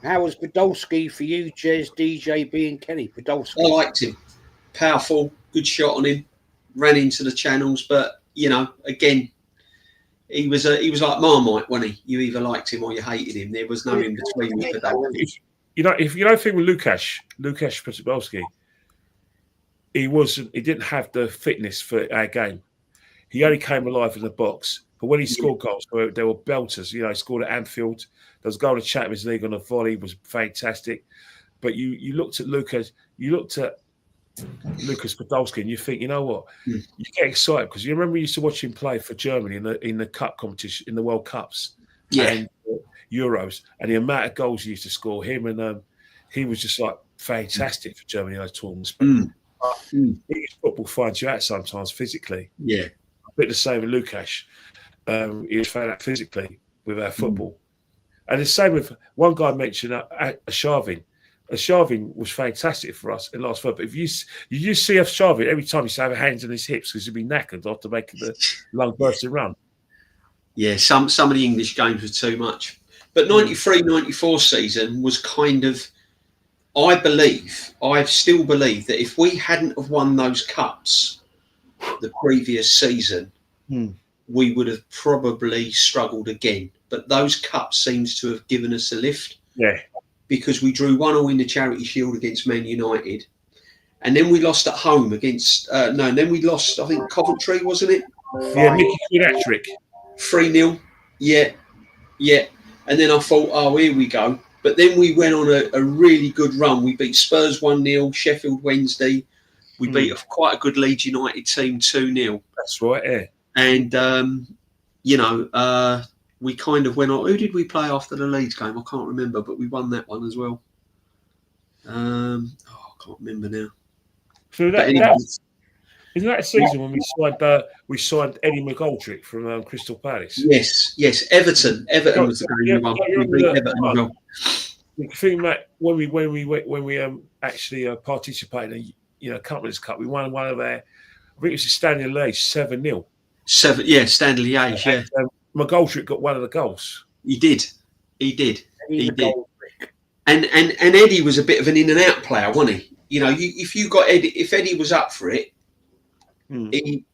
How was Podolski for you, Jez, DJB and Kenny? Podolski. I liked him. Powerful, good shot on him. Ran into the channels, but, again, he was like Marmite, wasn't he? You either liked him or you hated him. There was no in between with Podolski. If you don't think with Lukasz Podolski, he didn't have the fitness for our game. He only came alive in the box. But when he scored goals, they were belters. He scored at Anfield. There was a goal in the Champions League on a volley, was fantastic. But you looked at Lukasz Podolski, and you think, you know what? You get excited because you remember you used to watch him play for Germany in the cup competition, in the World Cups, and Euros, and the amount of goals he used to score. Him and he was just like fantastic for Germany in those tournaments. Football finds you out sometimes physically. Yeah, a bit the same with Lukasz. He was found out physically with our football. And the same with one guy mentioned Sharvin. Sharvin was fantastic for us in last foot. But if you see Sharvin, every time he used to have hands on his hips because he'd be knackered after making the long bursting run. Yeah, some of the English games were too much. But 93-94 season was kind of, I still believe that if we hadn't have won those cups the previous season, we would have probably struggled again. But those cups seems to have given us a lift. Yeah. Because we drew 1-1 in the Charity Shield against Man United. And then we lost at home against, then we lost, I think, Coventry, wasn't it? Yeah, Mickey Fitzpatrick. 3-0. Yeah. And then I thought, here we go. But then we went on a really good run. We beat Spurs 1-0, Sheffield Wednesday. We beat quite a good Leeds United team 2-0. That's right, yeah. And, we kind of went on. Who did we play after the Leeds game? I can't remember, but we won that one as well. I can't remember now. So isn't that a season when we signed Eddie McGoldrick from Crystal Palace? Yes. Everton was the game we won. We beat Everton as well. I think that when we actually participated in Company's Cup, we won one of our. I think it was Stanley Liège 7-0. Stanley Liège. Yeah. McGoldrick got one of the goals. He did. And Eddie was a bit of an in and out player, wasn't he? If Eddie was up for it, he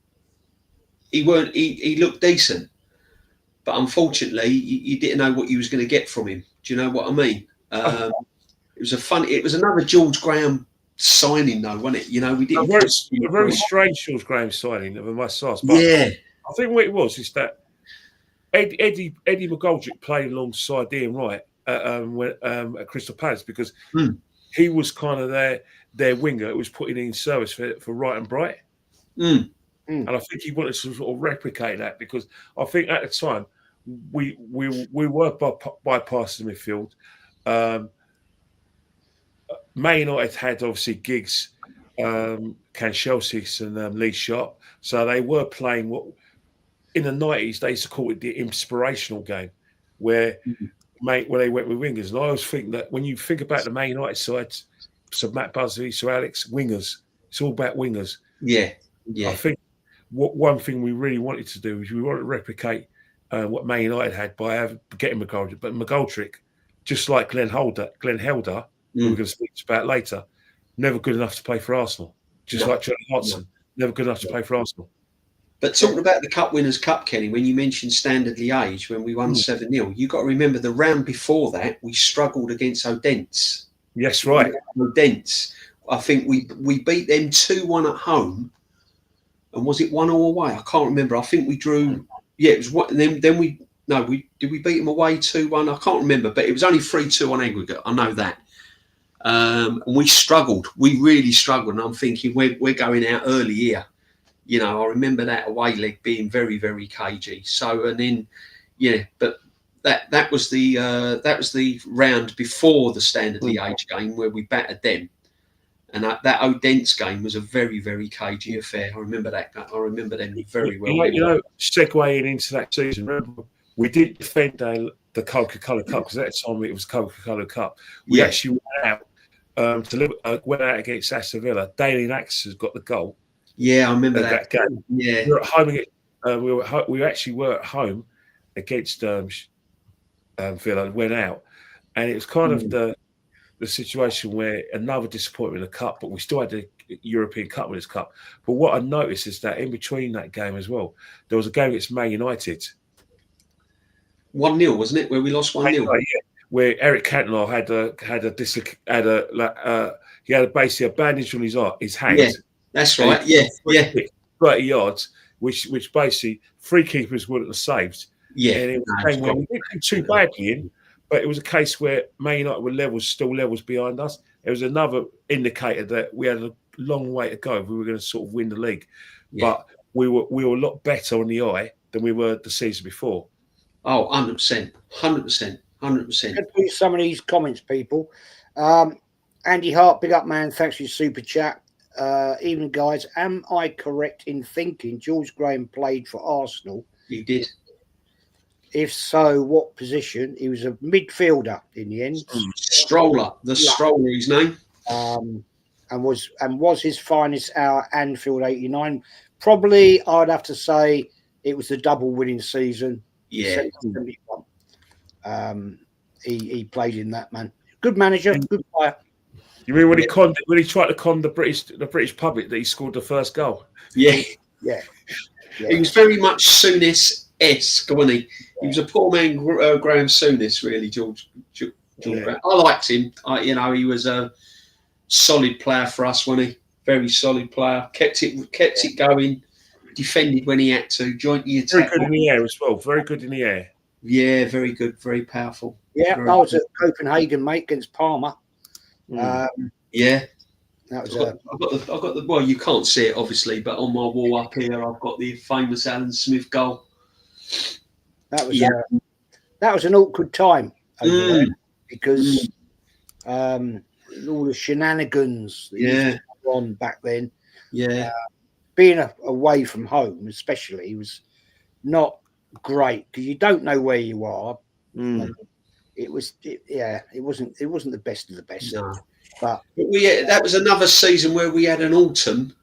looked decent. But unfortunately, you didn't know what you was going to get from him. Do you know what I mean? It was another George Graham signing, though, wasn't it? We didn't. A very strange George Graham signing of my size. But I think what it was is that Eddie McGoldrick played alongside Ian Wright at Crystal Palace because he was kind of their winger who was putting in service for Wright and Bright. And I think he wanted to sort of replicate that because I think at the time we were bypassing the midfield. Man United had obviously Giggs, Kanchelskis and Lee Sharp, so they were playing what in the 90s they used to call it the inspirational game, where they went with wingers. And I always think that when you think about the Man United side, so Matt Busby, so Alex, wingers, it's all about wingers. Yeah. I think one thing we really wanted to do is we wanted to replicate what Man United had by getting McGoldrick. But McGoldrick, just like Glenn Helder, who we're going to speak about later, never good enough to play for Arsenal. Just like Charlie Hodgson, never good enough to play for Arsenal. But talking about the Cup Winners' Cup, Kenny, when you mentioned Standard Liège, when we won 7-0, you got to remember the round before that, we struggled against Odense. Yes, right. Odense. I think we beat them 2-1 at home. And was it 1-1 away? I can't remember. I think we drew. Yeah, it was what. Then did we beat them away 2-1? I can't remember, but it was only 3-2 on aggregate. I know that. And we struggled. We really struggled. And I'm thinking, we're going out early here. You know, I remember that away leg being very, very cagey. So, and then, yeah, but that was the round before the Standard Liège game where we battered them. And that Odense game was a very, very cagey affair. I remember that. I remember them very well. You know, segueing into that season, remember, we did defend the Coca-Cola Cup because at the time it was Coca-Cola Cup. We actually went out went out against Aston Villa. Dalian Axis got the goal. Yeah, I remember that game. Yeah, we were at home. We actually were at home against Villa and went out, and it was kind of the situation where another disappointment in the cup, but we still had the European Cup Winners' Cup. But what I noticed is that in between that game as well, there was a game against Man United. 1-0, wasn't it? Where we lost 1-0. Yeah, where Eric Cantona he had basically a bandage on his hand. Yeah, that's right. Yeah. 30 yards, which basically three keepers wouldn't have saved. Yeah, and it was a game where we didn't do too badly in, but it was a case where Man United were still levels behind us. It was another indicator that we had a long way to go if we were going to sort of win the league. Yeah. But we were a lot better on the eye than we were the season before. Oh, 100%. 100%. 100%. Let's read some of these comments, people. Andy Hart, big up, man. Thanks for your super chat. Evening, guys. Am I correct in thinking George Graham played for Arsenal? He did. If so, what position? He was a midfielder in the end. Stroller. Stroller, his name. And was his finest hour Anfield 89? Probably, I'd have to say it was the double winning season. Yeah. He played in that, man. Good manager, good player. You mean when he tried to con the British public that he scored the first goal? Yeah. Yeah. He was very much Souness-esque, wasn't he? He was a poor man, Graham Souness, really, George Graham. I liked him. He was a solid player for us, wasn't he? Very solid player. Kept it going. Defended when he had to. Joined the attack. Very good in the air as well. Very good in the air. Yeah, very good. Very powerful. Yeah, I was at Copenhagen, mate, against Parma. Yeah. That was I've got the well, you can't see it obviously, but on my wall up here I've got the famous Alan Smith goal. That was an awkward time over there because all the shenanigans that used to go on back then. Yeah. Being away from home, especially, was not great because you don't know where you are. It wasn't the best of the best. No. But that was another season where we had an autumn.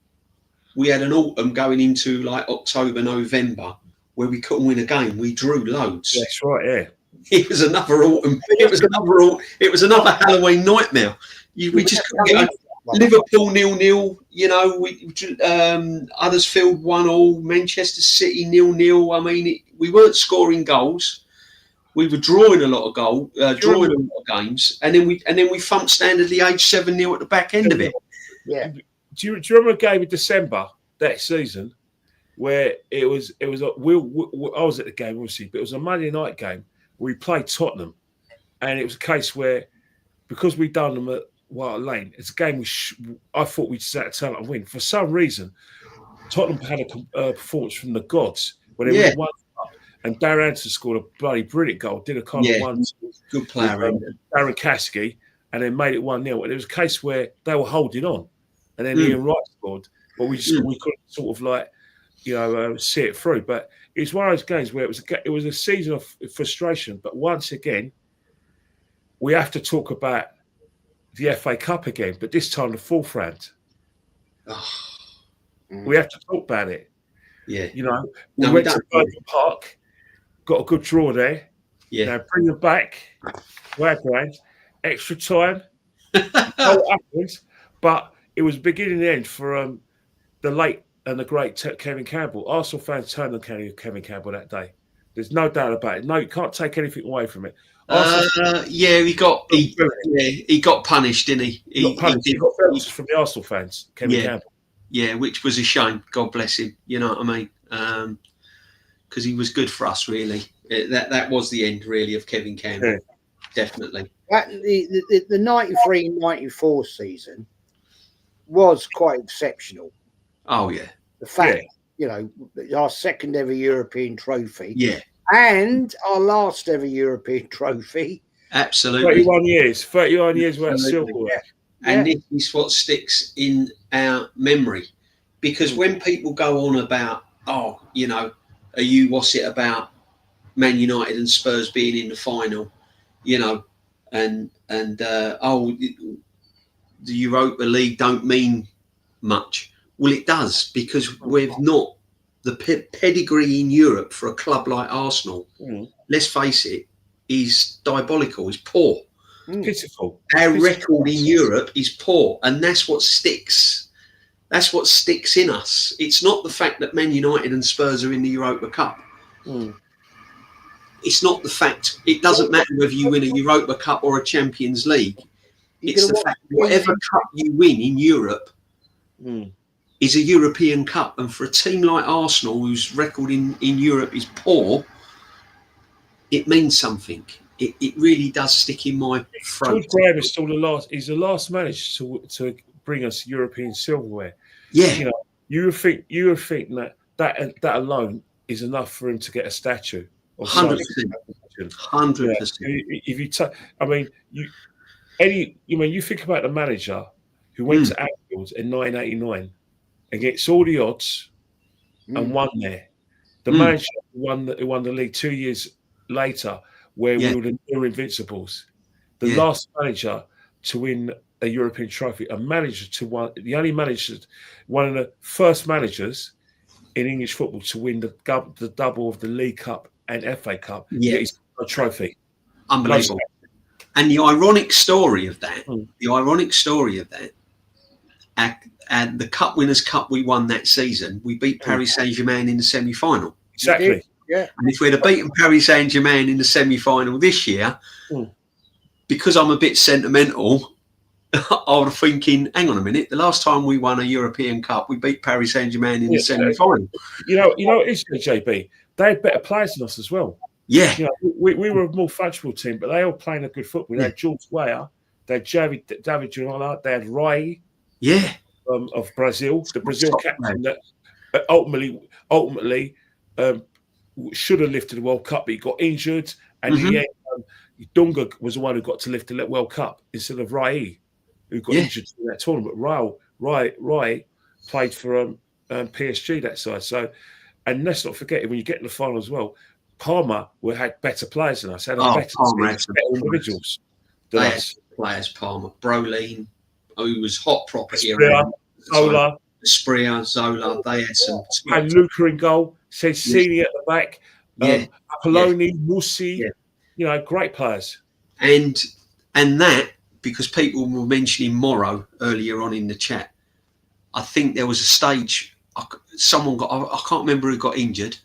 We had an autumn going into like October, November, where we couldn't win a game. We drew loads. That's right. Yeah. It was another autumn. It was another Halloween nightmare. We just couldn't get. Liverpool 0-0. Huddersfield 1-1. Manchester City 0-0. I mean, we weren't scoring goals. We were drawing a lot of drawing a lot of games, and then we thumped Standard Liège 7-0 at the back end of it. Yeah. Do you remember a game in December that season where it was I was at the game obviously, but it was a Monday night game. We played Tottenham, and it was a case where because we'd done them at White Lane, it's a game I thought we'd set a turn and win. For some reason, Tottenham had a performance from the gods when they won. And Darren Anderson scored a bloody brilliant goal, did a kind of one. Good player. Darren Caskey, and then made it 1-0. And it was a case where they were holding on. And then Ian Wright scored. But we couldn't sort of see it through. But it was one of those games where it was a season of frustration. But once again, we have to talk about the FA Cup again, but this time the fourth round. We have to talk about it. Yeah. We went to Burton Park. Got a good draw there. Yeah. Now bring them back. Extra time. What happened? But it was beginning and end for the late and the great Kevin Campbell. Arsenal fans turned on Kevin Campbell that day. There's no doubt about it. No, you can't take anything away from it. He got punished, didn't he? He got punished from the Arsenal fans, Kevin Campbell. Yeah, which was a shame. God bless him. You know what I mean? Because he was good for us, really. That was the end, really, of Kevin Campbell. definitely. The 93-94 season was quite exceptional. Oh yeah, The fact, our second ever European trophy, yeah, and our last ever European trophy. absolutely. 31 years worth of silverware. And this is what sticks in our memory, because when people go on about, what's it about Man United and Spurs being in the final, and the Europa League don't mean much. Well, it does, because we've not the pedigree in Europe for a club like Arsenal. Let's face it, is diabolical. Is poor. Pitiful. Our record in Europe is poor, and that's what sticks. That's what sticks in us. It's not the fact that Man United and Spurs are in the Europa Cup. It's not the fact. It doesn't matter whether you win a Europa Cup or a Champions League. It's the fact whatever cup you win in Europe is a European Cup. And for a team like Arsenal, whose record in Europe is poor, it means something. It really does stick in my throat. George Graham is still the last. He's the last manager to bring us European silverware. Yeah, you would think that alone is enough for him to get a statue. 100%. 100%. If you think about the manager who went to Anfield in 1989 against all the odds and won there. The manager who won the league 2 years later, where we were the near invincibles. The last manager to win a European trophy, one of the first managers in English football to win the double of the League Cup and FA Cup. Yeah, a trophy. Unbelievable. And the ironic story of that, and the Cup Winners' Cup we won that season, we beat Paris Saint-Germain in the semi-final. Exactly. Yeah. And if we'd have beaten Paris Saint-Germain in the semi-final this year, because I'm a bit sentimental, I was thinking, hang on a minute, the last time we won a European Cup, we beat Paris Saint-Germain in the semi-final. It's DJB. They had better players than us as well. Yeah. We were a more functional team, but they all playing a good football. They had George Weah, they had David Ginola, they had Rai of Brazil, the Brazil captain that ultimately should have lifted the World Cup, but he got injured, and Dunga was the one who got to lift the World Cup instead of Rai, who got injured in that tournament. Rai played for PSG that side. So, and let's not forget, when you get in the final as well, Parma had better players than us, had better individuals than us. Players, Parma, Brolin, who was hot property around. Zola, they had some. And Luca in goal, Cecchini at the back, Apolloni, Musi, great players. And that, because people were mentioning Morrow earlier on in the chat, I think there was a stage, someone got, I can't remember who got injured.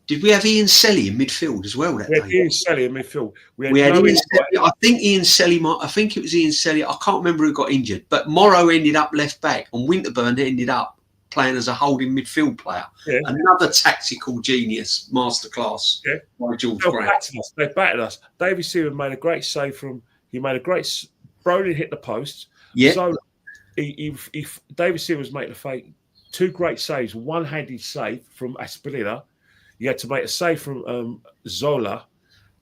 Did we have Ian Selly in midfield as well that day? We had Ian Selly in midfield. We had Ian Selly. I think it was Ian Selly. I can't remember who got injured. But Morrow ended up left back and Winterburn ended up playing as a holding midfield player. Yeah. Another tactical genius masterclass by George Graham. They battered us. David Seaman made a great save Brolin hit the post. Yeah. So if David Seaman was making a fake, two great saves, one-handed save from Aspinilla. You had to make a save from Zola.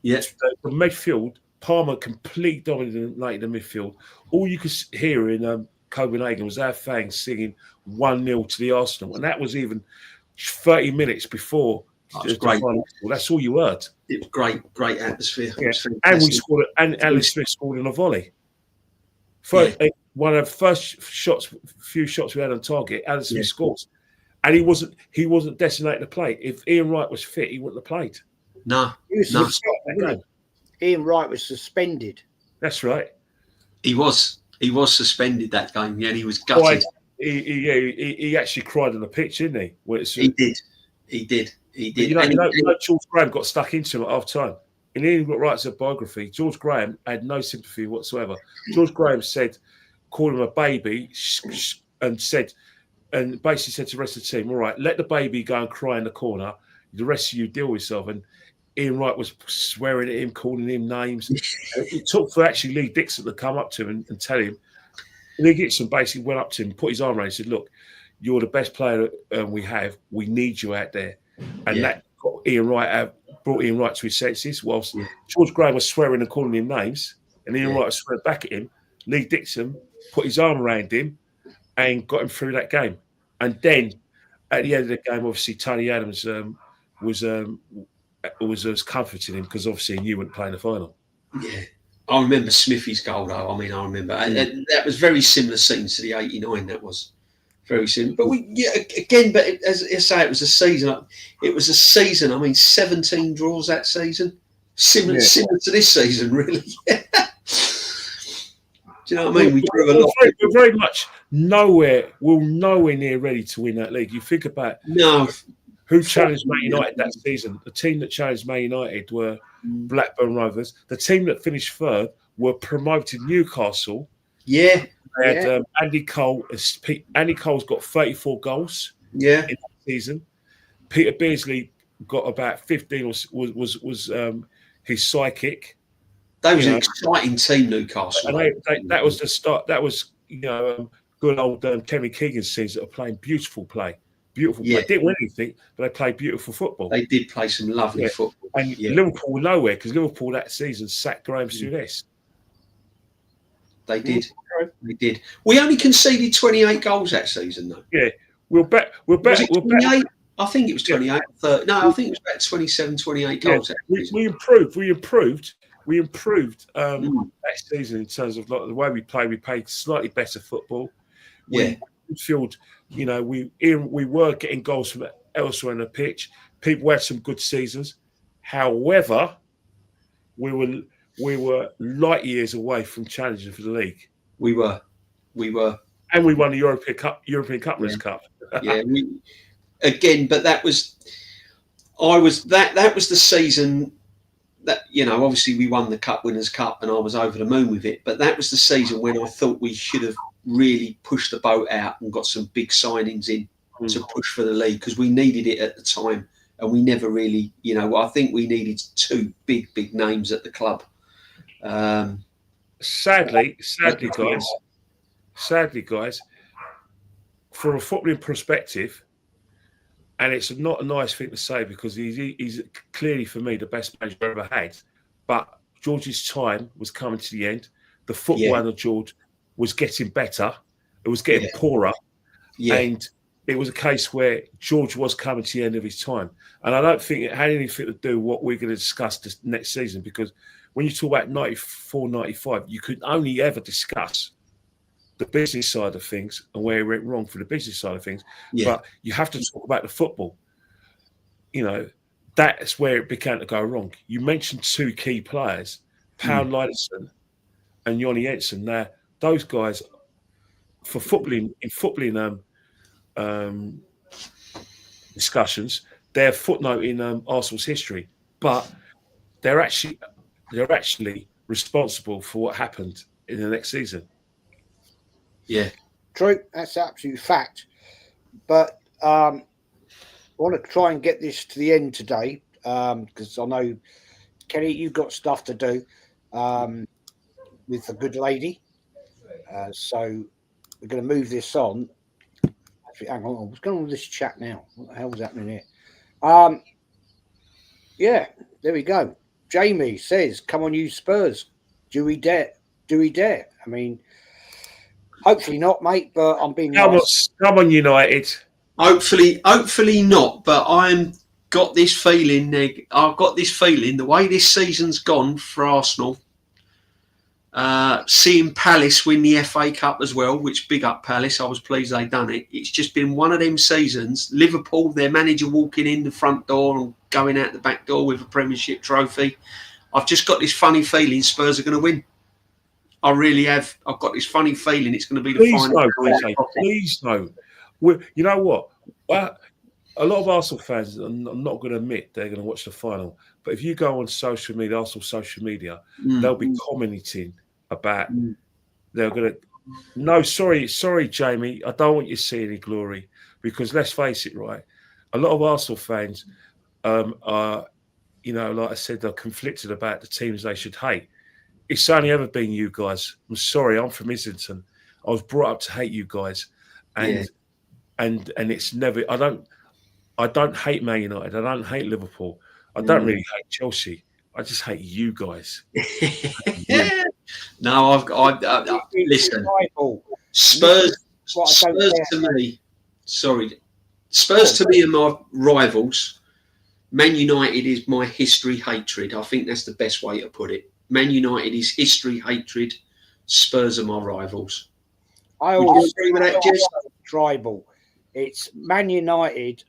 Yes. The midfield, Parma completely dominated the midfield. All you could hear in Copenhagen was our fans singing 1-0 to the Arsenal. And that was even 30 minutes before the final. That's all you heard. It was great atmosphere. Yeah. And we scored, and Alan Smith scored in a volley. One of the first few shots we had on target, Alan Smith scores. And he wasn't designated to play. If Ian Wright was fit, he wouldn't have played. No. Ian Wright was suspended. That's right. He was suspended that game. Yeah, and he was gutted. He actually cried on the pitch, didn't he? He did. George Graham got stuck into him at half time. In Ian Wright's biography, George Graham had no sympathy whatsoever. George Graham called him a baby, and basically said to the rest of the team, all right, let the baby go and cry in the corner. The rest of you deal with yourself. And Ian Wright was swearing at him, calling him names. It took for actually Lee Dixon to come up to him and tell him. Lee Dixon basically went up to him, put his arm around him and said, look, you're the best player we have. We need you out there. And that got brought Ian Wright to his senses. Whilst George Graham was swearing and calling him names, and Ian Wright was swearing back at him, Lee Dixon put his arm around him and got him through that game. And then at the end of the game, obviously, Tony Adams was comforting him because obviously he knew he wouldn't play in the final. Yeah. I remember Smithy's goal, though. I mean, I remember. That was very similar scenes to the 89, that was. Very similar. But as I say, it was a season. It was a season, I mean, 17 draws that season. Similar to this season, really. Do you know what I mean? We drew a lot. We're very much nowhere near ready to win that league. You think about who challenged Man United that season. The team that challenged Man United were Blackburn Rovers. The team that finished third were promoted Newcastle. Yeah. They had Andy Cole. Andy Cole's got 34 goals in that season. Peter Beardsley got about 15. Was his sidekick. They was an exciting team, Newcastle. And that was the start. That was good old Kevin Keegan's teams that are playing beautiful play. Beautiful play. Didn't win anything, but they played beautiful football. They did play some lovely football. And Liverpool were nowhere because Liverpool that season sacked Graham Souness. They did. They did. We only conceded 28 goals that season, though. Yeah, we'll bet. I think it was 28. 30. No, I think it was about 27, 28 goals. We improved. That season in terms of the way we played. We played slightly better football. Midfield, we were getting goals from elsewhere on the pitch. People had some good seasons. However, we were light years away from challenging for the league. We were, and we won the European Cup Winners' Cup. But that was the season that obviously we won the Cup Winners' Cup, and I was over the moon with it. But that was the season when I thought we should have really pushed the boat out and got some big signings in to push for the league, because we needed it at the time, and we never really, I think we needed two big names at the club. Sadly, guys, from a footballing perspective, and it's not a nice thing to say because he's clearly for me the best manager I've ever had. But George's time was coming to the end. The football under George was getting better. It was getting poorer. And it was a case where George was coming to the end of his time. And I don't think it had anything to do with what we're going to discuss this next season, because when you talk about 94, 95, you could only ever discuss the business side of things and where it went wrong for the business side of things. But you have to talk about the football. That's where it began to go wrong. You mentioned two key players, Paul Lyderson and Jonny Enson. Now, those guys, for footballing discussions, they're a footnote in Arsenal's history, but they're actually responsible for what happened in the next season. Yeah, true. That's absolute fact. But I want to try and get this to the end today, because I know, Kenny, you've got stuff to do with the good lady. So we're going to move this on. Actually, hang on. What's going on with this chat now? What the hell's happening here? Yeah, there we go. Jamie says, "Come on, you Spurs. Do we dare? Do we dare?" I mean, hopefully not, mate. But I'm being nice. Come on, United. Hopefully not. But I've got this feeling. The way this season's gone for Arsenal. Seeing Palace win the FA Cup as well, which big up Palace. I was pleased they done it. It's just been one of them seasons. Liverpool, their manager walking in the front door and going out the back door with a Premiership trophy. I've just got this funny feeling Spurs are going to win. I really have. I've got this funny feeling it's going to be the final. Please no. You know what? A lot of Arsenal fans, I'm not going to admit they're going to watch the final. But if you go on social media, Arsenal social media, they'll be commenting about they're going to. No, sorry, Jamie. I don't want you to see any glory, because let's face it, right? A lot of Arsenal fans are like I said, they're conflicted about the teams they should hate. It's only ever been you guys. I'm sorry, I'm from Islington. I was brought up to hate you guys, and it's never. I don't hate Man United. I don't hate Liverpool. I don't really hate Chelsea. I just hate you guys. No, I listen. Spurs to me. Sorry, Spurs to me are my rivals. Man United is my history hatred. I think that's the best way to put it. Man United is history hatred. Spurs are my rivals. I always agree with that. Just tribal. It's Man United.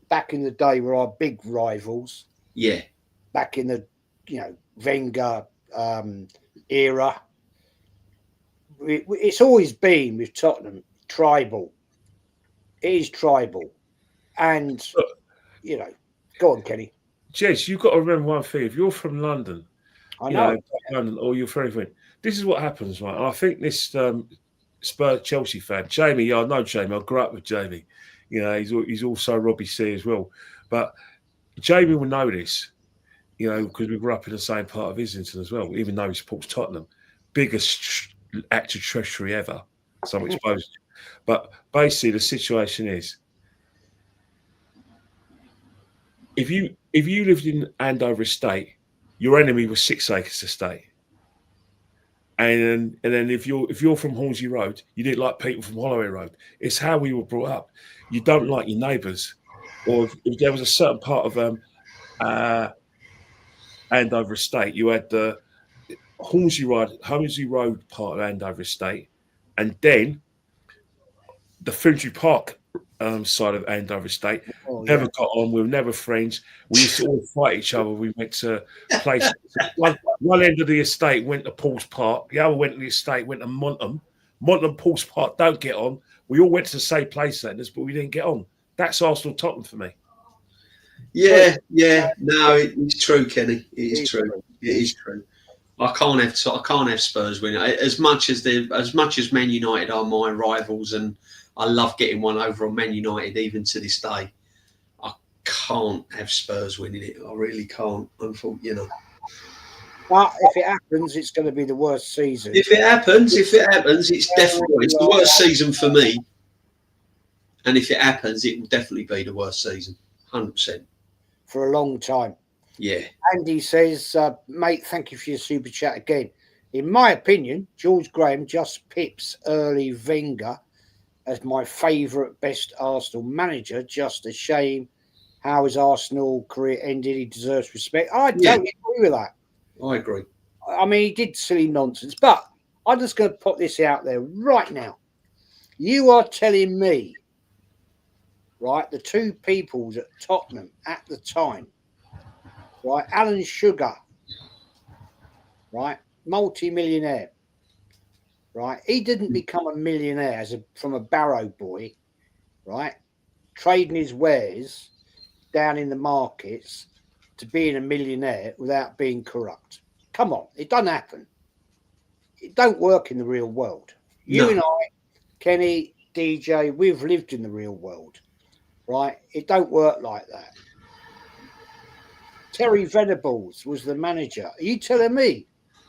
Back in the day, were our big rivals. Yeah. Back in the Wenger era. It's always been with Tottenham tribal. It is tribal, and go on, Kenny. Jez, you've got to remember one thing. If you're from London, I know. London, or you're from anything, this is what happens, right? And I think this Spurs Chelsea fan, Jamie. I know Jamie. I grew up with Jamie. He's also Robbie C as well. But Jamie will know this, because we grew up in the same part of Islington as well. Even though he supports Tottenham, biggest active treachery ever. So I'm exposed. But basically, the situation is, if you lived in Andover Estate, your enemy was 6 Acres Estate. And then if you're from Hornsey Road, you didn't like people from Holloway Road. It's how we were brought up. You don't like your neighbours, or if there was a certain part of Andover Estate, you had the Hornsey Road part of Andover Estate, and then the Finsbury Park side of Andover Estate. Never got on. We were never friends. We used to all fight each other. We went to places. One end of the estate went to Paul's Park. The other went to the estate, went to Montham. Montham, Paul's Park don't get on. We all went to the same place, but we didn't get on. That's Arsenal Tottenham for me. Yeah. No, it's true, Kenny. It is true. It is true. I can't have Spurs winning. As much as Man United are my rivals, and I love getting one over on Man United even to this day, I can't have Spurs winning it. I really can't. Unfortunately, But if it happens, it's going to be the worst season. If it happens, it's the worst season for me. And if it happens, it will definitely be the worst season, 100%. For a long time. Yeah. Andy says, mate, thank you for your super chat again. In my opinion, George Graham just pips early Wenger as my favourite best Arsenal manager. Just a shame how his Arsenal career ended. He deserves respect. I don't agree with that. I agree. I mean, he did silly nonsense, but I'm just going to put this out there right now. You are telling me, right, the two people at Tottenham at the time, right, Alan Sugar, right, multi-millionaire, right, he didn't become a millionaire from a barrow boy, right, trading his wares down in the markets to being a millionaire without being corrupt. Come on, it doesn't happen. It don't work in the real world. You and I, Kenny, DJ, we've lived in the real world, right? It don't work like that. Terry Venables was the manager. Are you telling me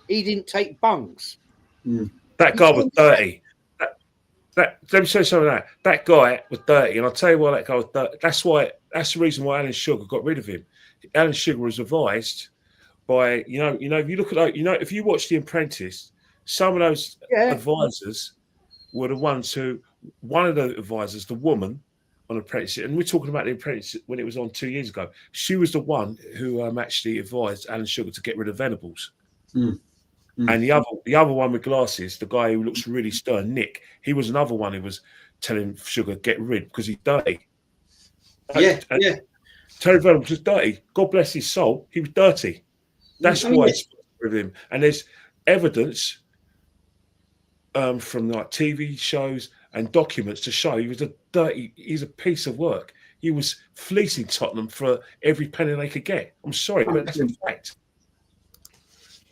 he didn't take bungs? That guy was dirty. Let me say something like that. That guy was dirty, and I'll tell you why that guy was dirty. That's the reason why Alan Sugar got rid of him. Alan Sugar was advised by, if you look at, if you watch The Apprentice, some of those advisors were the ones who, one of the advisors, the woman on Apprentice, and we're talking about The Apprentice when it was on 2 years ago, she was the one who actually advised Alan Sugar to get rid of Venables. And the other one with glasses, the guy who looks really stern, Nick, he was another one who was telling Sugar get rid because he's dirty. Terry Venables was dirty. God bless his soul. He was dirty. That's why he's with him. And there's evidence from like TV shows and documents to show he was he's a piece of work. He was fleecing Tottenham for every penny they could get. I'm sorry, but that's a fact.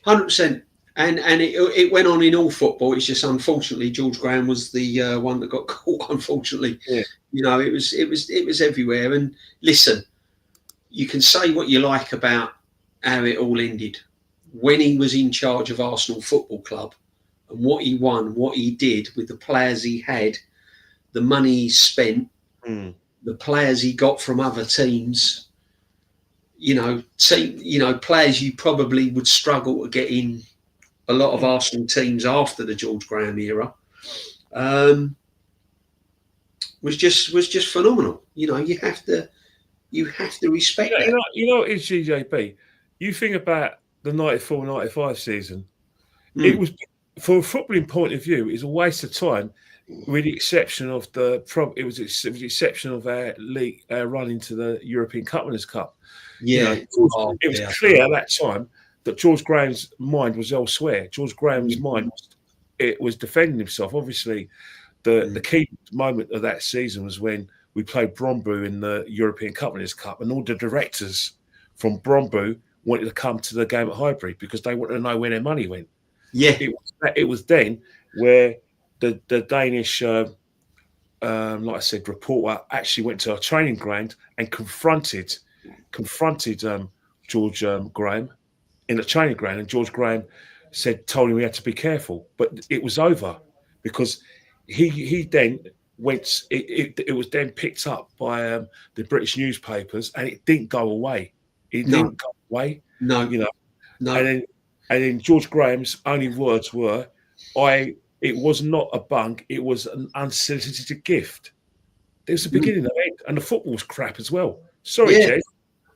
100%. And it went on in all football. It's just unfortunately George Graham was the one that got caught. Unfortunately, it was everywhere. And listen, you can say what you like about how it all ended. When he was in charge of Arsenal Football Club and what he won, what he did with the players he had, the money he spent, the players he got from other teams, players you probably would struggle to get in a lot of Arsenal teams after the George Graham era, was just phenomenal. You have to respect that. You know, it's DJB. You think about the 94-95 season. It was, from a footballing point of view, it's a waste of time, with the exception of the exception of our league run into the European Cup Winners' Cup. Yeah, it was clear at that time that George Graham's mind was elsewhere. George Graham's mind was defending himself. Obviously, the key moment of that season was when we played Brombu in the European Cup Winners' Cup, and all the directors from Brombu wanted to come to the game at Highbury because they wanted to know where their money went. Yeah, it was then where the Danish, like I said, reporter actually went to a training ground and confronted George Graham in the training ground, and George Graham told him he had to be careful. But it was over because he then went. It was then picked up by the British newspapers, and it didn't go away. It didn't go away. No. And then George Graham's only words were, it was not a bunk, it was an unsolicited gift. It was the beginning of it. And the football was crap as well. Sorry, Jez.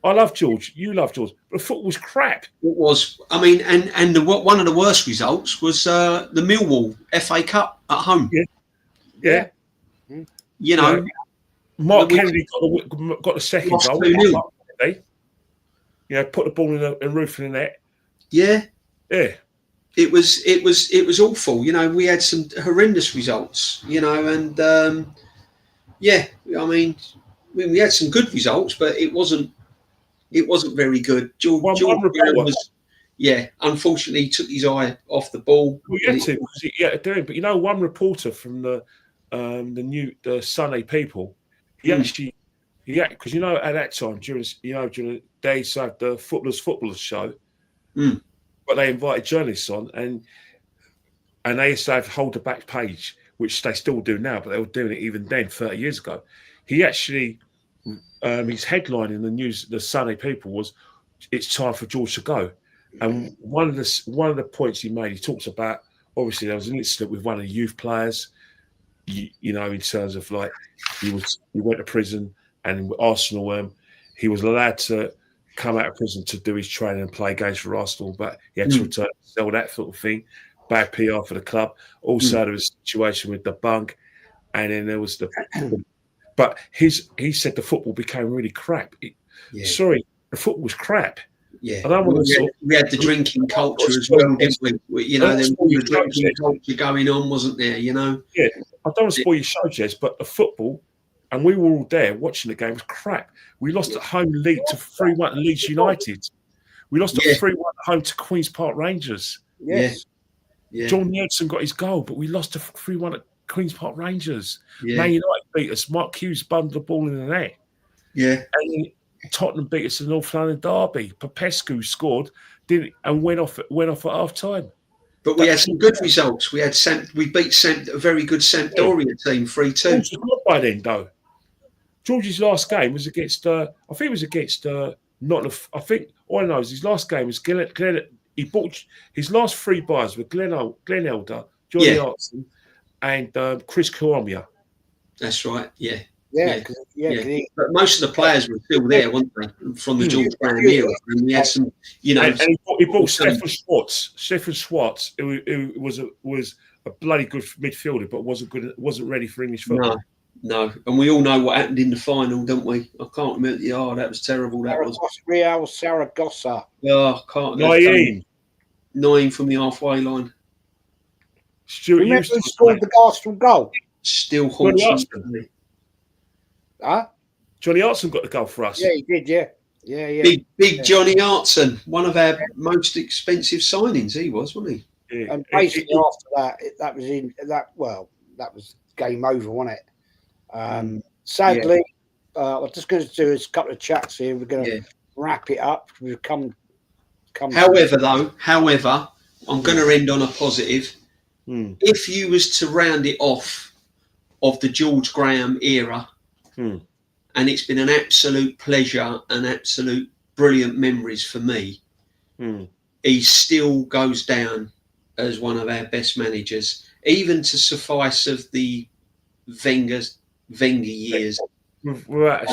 I love George. You love George. But the football was crap. It was. I mean, and one of the worst results was the Millwall FA Cup at home. Yeah. Mark Kennedy got the second goal. Put the ball in the roof of the net. Yeah. Yeah. It was awful. We had some horrendous results, and I mean, we had some good results, but it wasn't very good. George was, unfortunately, he took his eye off the ball. Well, he had to do it. But one reporter from the Sunday People, because at that time during the days of the footballers show. But they invited journalists on, and they used to have hold the back page, which they still do now, but they were doing it even then, 30 years ago. He actually, his headline in the news, the Sunday People, was, "It's time for George to go." And one of the points he made, he talks about, obviously there was an incident with one of the youth players, in terms of like he went to prison, and in Arsenal, he was allowed to come out of prison to do his training and play games for Arsenal, but he had to return to sell that sort of thing. Bad PR for the club. Also, there was a situation with the bunk, and then there was but he said the football became really crap. Sorry, the football was crap. Yeah, we had the drinking culture as well, didn't we? There was the drinking culture going on, wasn't there? Yeah, I don't want to spoil your show, Jez, but the football, and we were all there watching the game, was crap. We lost at home to 3-1 to Leeds United. We lost at 3-1 at home to Queen's Park Rangers. Yes. Yeah. John Nelson got his goal, but we lost to 3-1 at Queen's Park Rangers. Man United beat us. Mark Hughes bundled the ball in the net. Yeah. And Tottenham beat us in the North London derby. Popescu scored, and went off at half time. But we had some good results. We beat a very good Sampdoria team 3-2. George was good by then, though. George's last game was against, I think it was against Nottingham. I think all I know is his last game was Glenn. He bought his last 3 buys were Glenn Elder, Johnny Artson, and Chris Kouamia. That's right. Yeah. But most of the players were still there, weren't they, from the George Graham era? And we had some, And he bought Stefan Schwartz, who was a bloody good midfielder, but wasn't ready for English football. No, and we all know what happened in the final, don't we? I can't remember. That was terrible. That was Real Saragossa. Oh, I can't. 9 from the halfway line. Stuart remember who scored the Arsenal goal? Still haunts. Huh? Johnny Artson got the goal for us. Yeah, he did. Yeah. Big Johnny Artson, one of our most expensive signings. He was, wasn't he? Yeah. And basically after that was game over, wasn't it? Sadly, I'm just going to do a couple of chats here. We're going to wrap it up. We've come However, I'm going to end on a positive. Hmm. If you was to round it off of the George Graham era, and it's been an absolute pleasure and absolute brilliant memories for me, he still goes down as one of our best managers, even to suffice of the Wenger years. Right,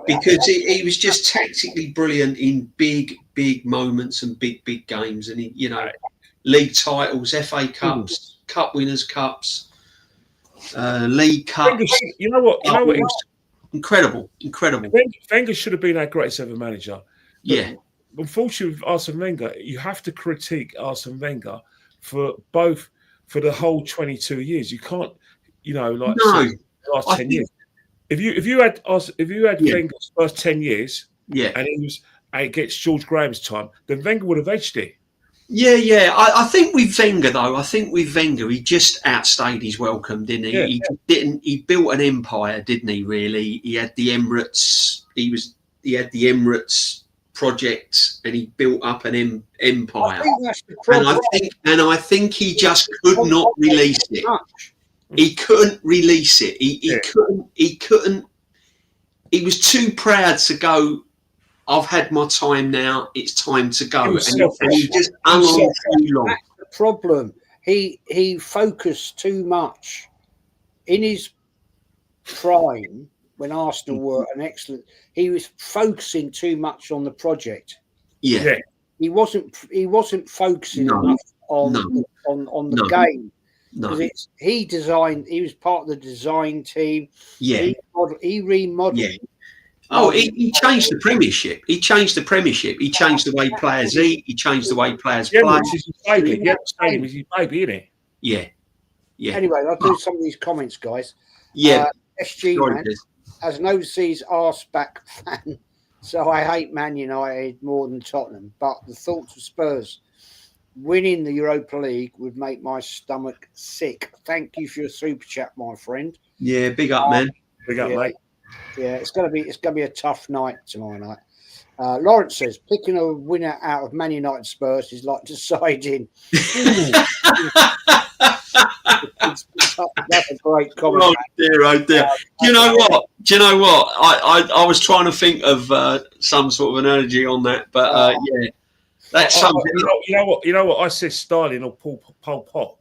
Because he was just tactically brilliant in big moments and big games, and he, league titles, FA Cups, Cup Winners' Cups, League Cup. You know what? Incredible. Wenger should have been our greatest ever manager. Yeah. Unfortunately, with Arsene Wenger, you have to critique Arsene Wenger for the whole 22 years. You can't, the last 10 years. If you had Wenger's first 10 years, and it gets George Graham's time, then Wenger would have edged it. Yeah. I think with Wenger though, he just outstayed his welcome, didn't he? Yeah. He built an empire, didn't he? Really, he had the Emirates. He had the Emirates project, and he built up an empire. I think that's the problem. I think he just could not release it. He couldn't release it. He couldn't. He was too proud to go. I've had my time now. It's time to go. And he just hung on too long. That's the problem. He focused too much in his prime when Arsenal were an excellent. He was focusing too much on the project. Yeah. He wasn't focusing enough on the game. No. He was part of the design team. Yeah. He remodeled. Yeah. Oh, he changed the Premiership. He changed the way players eat. He changed the way players play. Which is his baby. Yeah, stadium is his baby, isn't it? Yeah. Anyway, I'll do some of these comments, guys. Yeah. SG man, as an overseas arseback fan, so I hate Man United more than Tottenham. But the thoughts of Spurs winning the Europa League would make my stomach sick. Thank you for your super chat, my friend. Yeah, big up, man. Big up, mate. Yeah, it's gonna be a tough night tomorrow night. Lawrence says picking a winner out of Man United Spurs is like deciding. That's a great comment. Oh dear. Do you know what? I was trying to think of some sort of an energy on that, but yeah, that's something. You know what? I said Stalin or Pol Pot.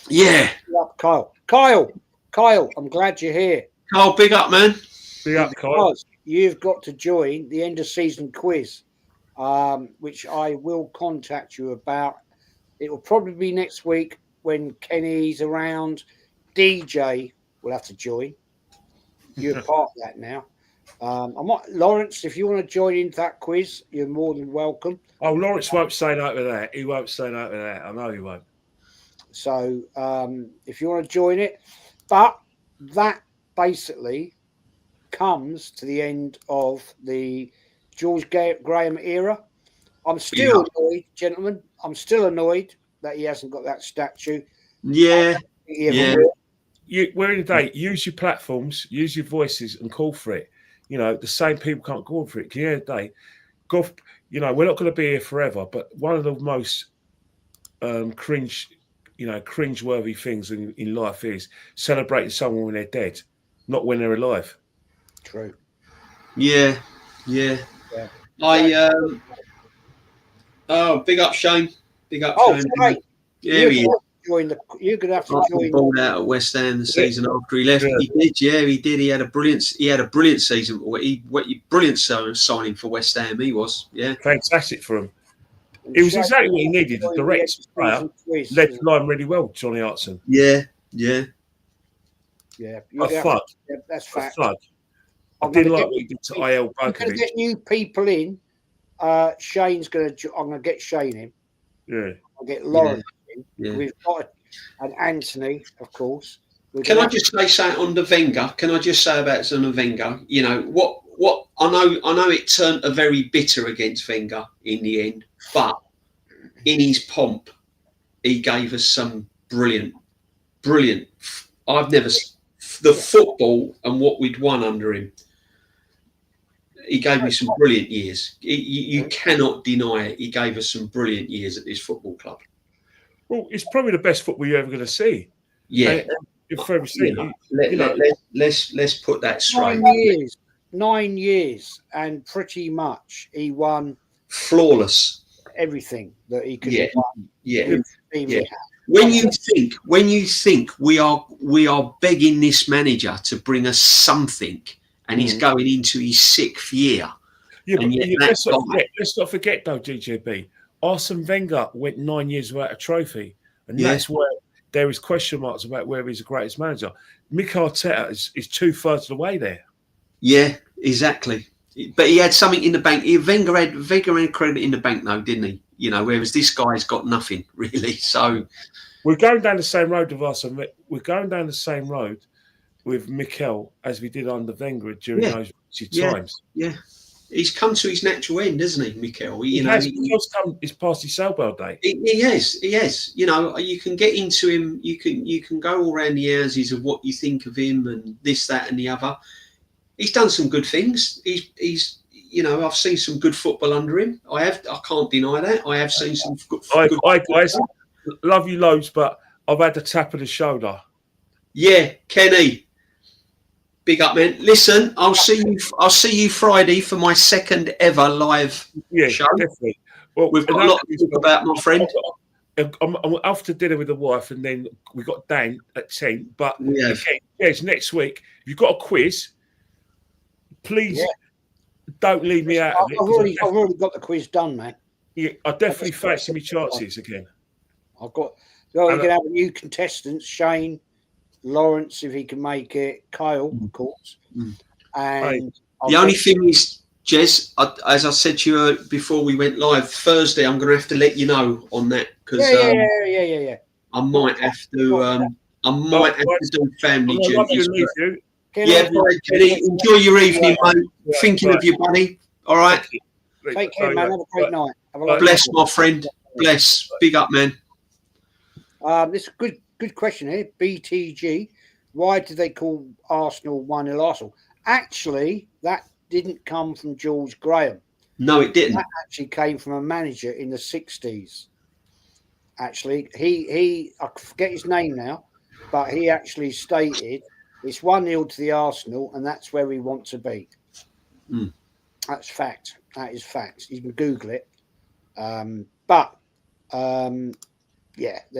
Yeah. Kyle, I'm glad you're here. Kyle, big up, man. Big up, Kyle. Because you've got to join the end of season quiz, which I will contact you about. It will probably be next week when Kenny's around. DJ will have to join. You're part of that now. Lawrence, if you want to join into that quiz, you're more than welcome. Oh, Lawrence won't say no to that. He won't say no to that. I know he won't. So if you want to join it, but that basically comes to the end of the George Graham era. I'm still annoyed, gentlemen. I'm still annoyed that he hasn't got that statue. Yeah. We're in a day. Use your platforms, use your voices, and call for it. The same people can't call for it. At the end of the day, golf. We're not going to be here forever. But one of the most cringe-worthy things in life is celebrating someone when they're dead, not when they're alive. True. Yeah. Big up Shane. Big up Shane. Right. Yeah, you're gonna have to join. Balled out at West Ham the season after he left. Yeah. He did. He had a brilliant season. Brilliant signing for West Ham. He was. Yeah. Fantastic for him. It was exactly what he needed. The direct player led the line really well, Johnny Hartson. Yeah. A thug. Yeah, that's fact. I didn't like what he did to IL Bunkovic. I'm going to get new people in. Shane's going to. I'm going to get Shane in. Yeah. I'll get Lauren in. Yeah. We've got an Anthony, of course. Can I just say something on the Wenger? Can I just say about on the Wenger? What I know it turned a very bitter against Wenger in the end, but in his pomp, he gave us some brilliant. I've never the football and what we'd won under him. he gave me some brilliant years. You cannot deny it. He gave us some brilliant years at this football club. Well, it's probably the best football you're ever going to see. Yeah. Let's put that straight. 9 years, and pretty much he won flawless everything that he could have won. Yeah. When you think we are begging this manager to bring us something, and he's going into his 6th year. Yeah, but let's not forget though, DJB. Arsene Wenger went 9 years without a trophy, and that's where there is question marks about whether he's the greatest manager. Mikel Arteta is 2/3 of the way there. Yeah, exactly. But he had something in the bank. Wenger had credit in the bank, though, didn't he? You know, whereas this guy's got nothing really. So we're going down the same road with us, and we're going down the same road with Mikel as we did under Wenger during those times. Yeah, he's come to his natural end, hasn't he, Mikel? He's past his sell-bell day. He has. You know, you can get into him. You can go all around the houses of what you think of him and this, that, and the other. He's done some good things. He's you know, I've seen some good football under him. I can't deny that. I have seen some good. Hi guys, love you loads, but I've had the tap of the shoulder. Yeah, Kenny. Big up, man. Listen, I'll see you Friday for my 2nd ever live show. Definitely. Well, we've got a lot to talk about, my friend. I'm off to dinner with the wife, and then we got Dan at 10. But it's next week. If you've got a quiz, please don't leave me out of it. I've already got the quiz done, man. Yeah, I definitely fancy my chances again. We're going to have a new contestants, Shane, Lawrence, if he can make it, Kyle, of course. And the only thing is, Jez, as I said to you before we went live, Thursday, I'm going to have to let you know on that because I might have to. Do family duties. Yeah, bye, Kenny. Enjoy your evening, mate. Thinking of you, buddy. All right. Take care, man. Have a great night. Bless, my friend. Bless. Big up, man. This is a good question here. BTG. Why did they call Arsenal 1-0 Arsenal? Actually, that didn't come from George Graham. No, it didn't. That actually came from a manager in the 60s. Actually, he I forget his name now, but he actually stated it's 1-0 to the Arsenal, and that's where we want to be. That's fact. That is fact. You can Google it. There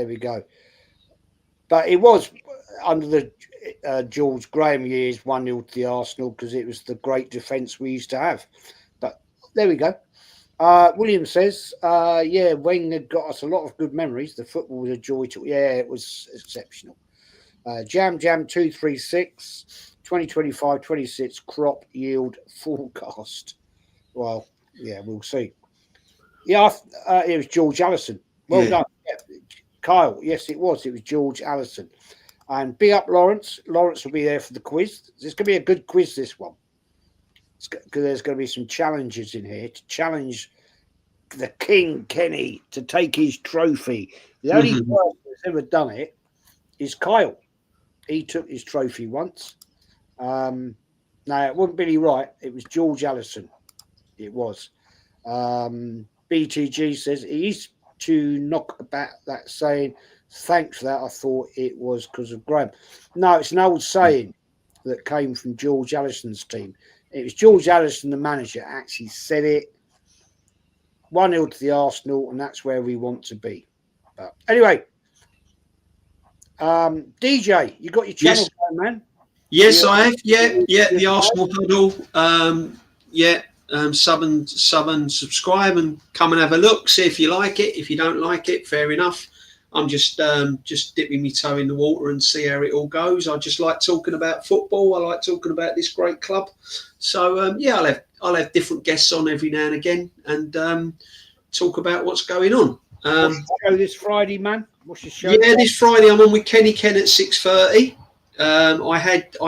we go. But it was under the George Graham years 1-0 to the Arsenal because it was the great defence we used to have. But there we go. William says, Wenger got us a lot of good memories. The football was a joy to. Yeah, it was exceptional. Jam 236 2025-26 crop yield forecast. Well, yeah, we'll see. Yeah, it was George Allison. Well done. Yeah. Kyle, yes, it was. It was George Allison. And be up, Lawrence. Lawrence will be there for the quiz. It's going to be a good quiz, this one. Because there's going to be some challenges in here to challenge the King, Kenny, to take his trophy. The only person that's ever done it is Kyle. He took his trophy once. No, it wasn't Billy Wright. It was George Allison. It was. BTG says he used to knock about that saying, thanks for that. I thought it was because of Graham. No, it's an old saying that came from George Allison's team. It was George Allison, the manager, actually said it. 1-0 to the Arsenal, and that's where we want to be. But anyway, DJ, you got your channel going, man? Yes, I have. Yeah, the Arsenal Huddle. Sub and subscribe and come and have a look. See if you like it. If you don't like it, fair enough. I'm just dipping my toe in the water and see how it all goes. I just like talking about football. I like talking about this great club. So I'll have different guests on every now and again and talk about what's going on. What's the show this Friday, man? What's your show? Yeah, this Friday I'm on with Kenny Ken at 6:30. I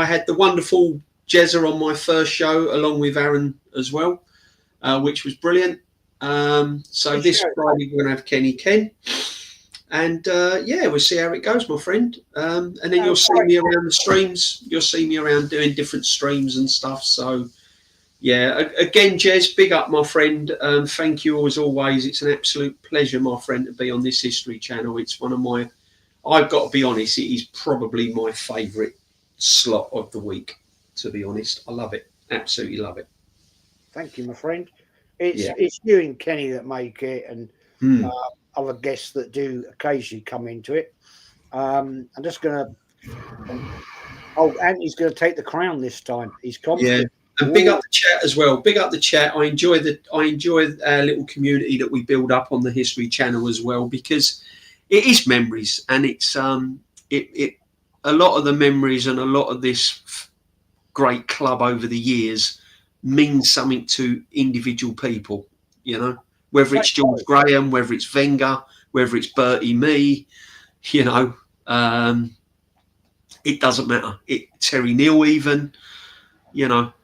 had the wonderful Jezza on my first show along with Aaron as well, which was brilliant. So this Friday we're going to have Kenny Ken. And we'll see how it goes, my friend. And then you'll see me around the streams. You'll see me around doing different streams and stuff. So, Yeah, again, Jez, big up, my friend. Thank you as always. It's an absolute pleasure, my friend, to be on this History Channel. It's one of my, I've got to be honest, it is probably my favourite slot of the week, to be honest. I love it. Absolutely love it. Thank you, my friend. It's you and Kenny that make it, and other guests that do occasionally come into it. I'm just going to... Oh, Anthony's going to take the crown this time. He's confident. Yeah. And big up the chat as well. Big up the chat. I enjoy our little community that we build up on the History Channel as well, because it is memories, and it's a lot of the memories and a lot of this great club over the years means something to individual people. You know, whether it's George Graham, whether it's Wenger, whether it's Bertie Mee, you know. It doesn't matter. Terry Neal, even, you know,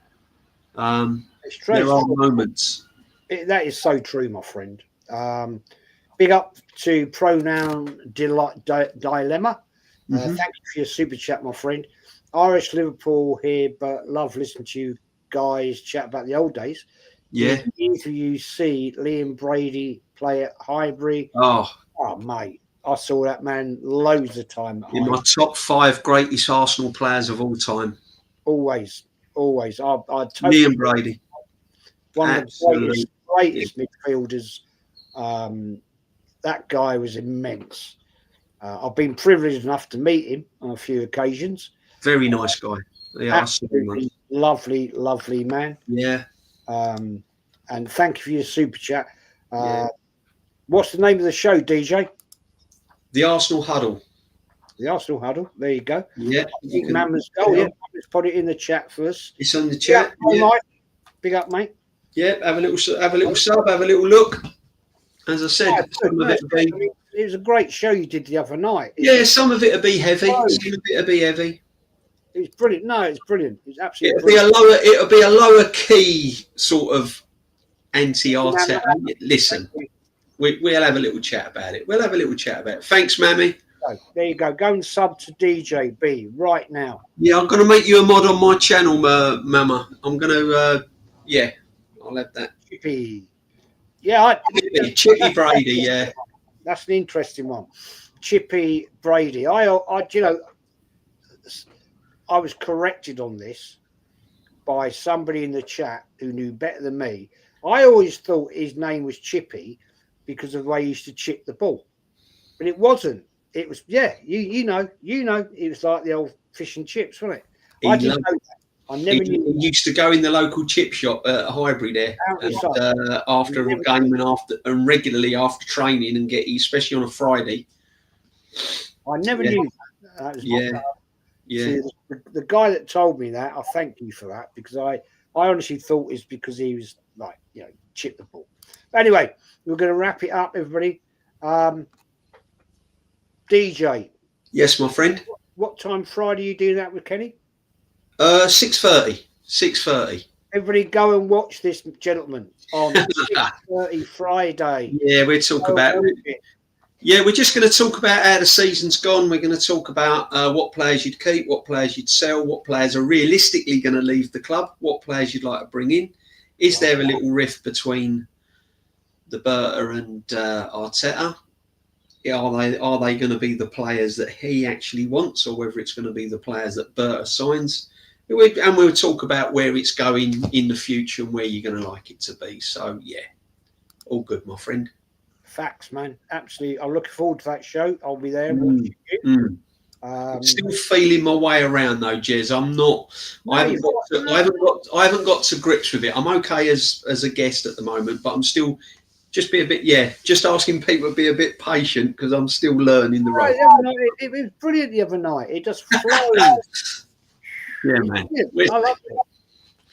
it's true. There are moments. That is so true, my friend. Big up to Pronoun Dilemma. Thank you for your super chat, my friend. Irish Liverpool here, but love listening to you guys chat about the old days. Yeah. Did either of you see Liam Brady play at Highbury? Oh, mate. I saw that man loads of time. In my top 5 greatest Arsenal players of all time. Always. I totally Liam Brady. One Absolutely. Of the greatest midfielders. That guy was immense. I've been privileged enough to meet him on a few occasions. Very nice guy. Yeah, absolutely lovely man. Yeah. And thank you for your super chat. What's the name of the show, DJ? The Arsenal Huddle. The Arsenal Huddle. There you go. Yeah. Mama's put it in the chat for us. It's on the chat. Yeah. Big up, mate. Yeah. Have a little sub. Have a little look. As I said, it was a great show you did the other night. Some of it will be heavy. Some of it will be heavy. It's brilliant. No, it's brilliant. It's absolutely. It'll be a lower key sort of anti-Arteta. Listen. We'll have a little chat about it. Thanks, Mammy. So, there you go. Go and sub to DJB right now. Yeah, I'm going to make you a mod on my channel, Mama. I'm going to, I'll have that. Chippy. Yeah. Chippy Brady, yeah. That's an interesting one. Chippy Brady. I was corrected on this by somebody in the chat who knew better than me. I always thought his name was Chippy because of the way he used to chip the ball, but it wasn't. It was you know, it was like the old fish and chips, wasn't it? I didn't know that. I never knew. He used to go in the loal chip shop at Highbury there, and, after a game and regularly after training and especially on a Friday. I never knew that. See, the guy that told me that, I thank you for that, because I honestly thought it's because he was like, chip the ball. But anyway, we're going to wrap it up, everybody. DJ. Yes, my friend. What time Friday are you doing that with Kenny? 6:30. 6:30. Everybody go and watch this gentleman on 6:30 Friday. Yeah, we're just going to talk about how the season's gone. We're going to talk about what players you'd keep, what players you'd sell, what players are realistically going to leave the club, what players you'd like to bring in. Is there a little rift between the Berta and Arteta? Are they going to be the players that he actually wants, or whether it's going to be the players that Berta signs? And we'll talk about where it's going in the future and where you're going to like it to be. So, all good, my friend. Facts, man. Absolutely. I'm looking forward to that show. I'll be there watching you. I'm still feeling my way around, though, Jez. I'm not. I haven't got to grips with it. I'm okay as a guest at the moment, but I'm still just asking people to be a bit patient because I'm still learning the ropes. It was brilliant the other night. It just flows. Yeah, man.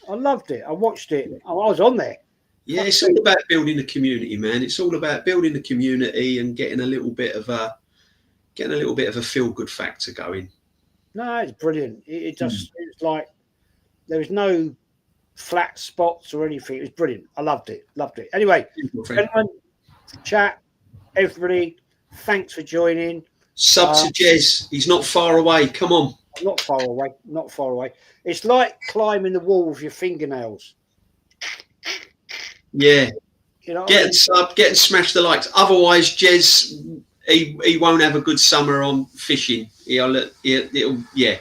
I loved it. I watched it. I was on there. Yeah, it's all about building a community, man. It's all about building a community and getting a little bit of a feel-good factor going. No, it's brilliant. It just it's like there was no flat spots or anything. It was brilliant. I loved it. Anyway, gentlemen, chat, everybody, thanks for joining. Sub to Jez. He's not far away. Come on. Not far away. It's like climbing the wall with your fingernails. Yeah. You know, Getting sub, getting smashed the likes. Otherwise, Jez, he won't have a good summer on fishing. He'll yeah.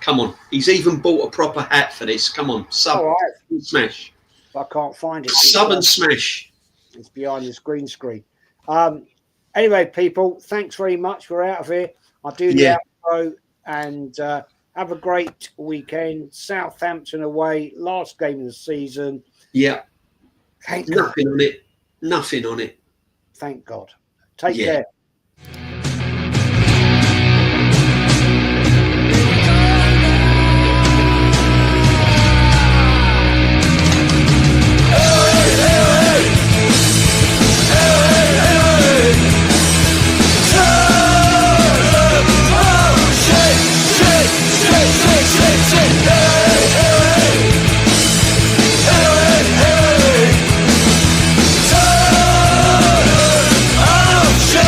Come on. He's even bought a proper hat for this. Come on. Sub, smash. I can't find it. Sub and smash. It's behind this green screen. Anyway, people, thanks very much. We're out of here. I'll do the outro and have a great weekend. Southampton away, last game of the season. Yeah. Thank Nothing on it. Nothing on it. Thank God. Take care.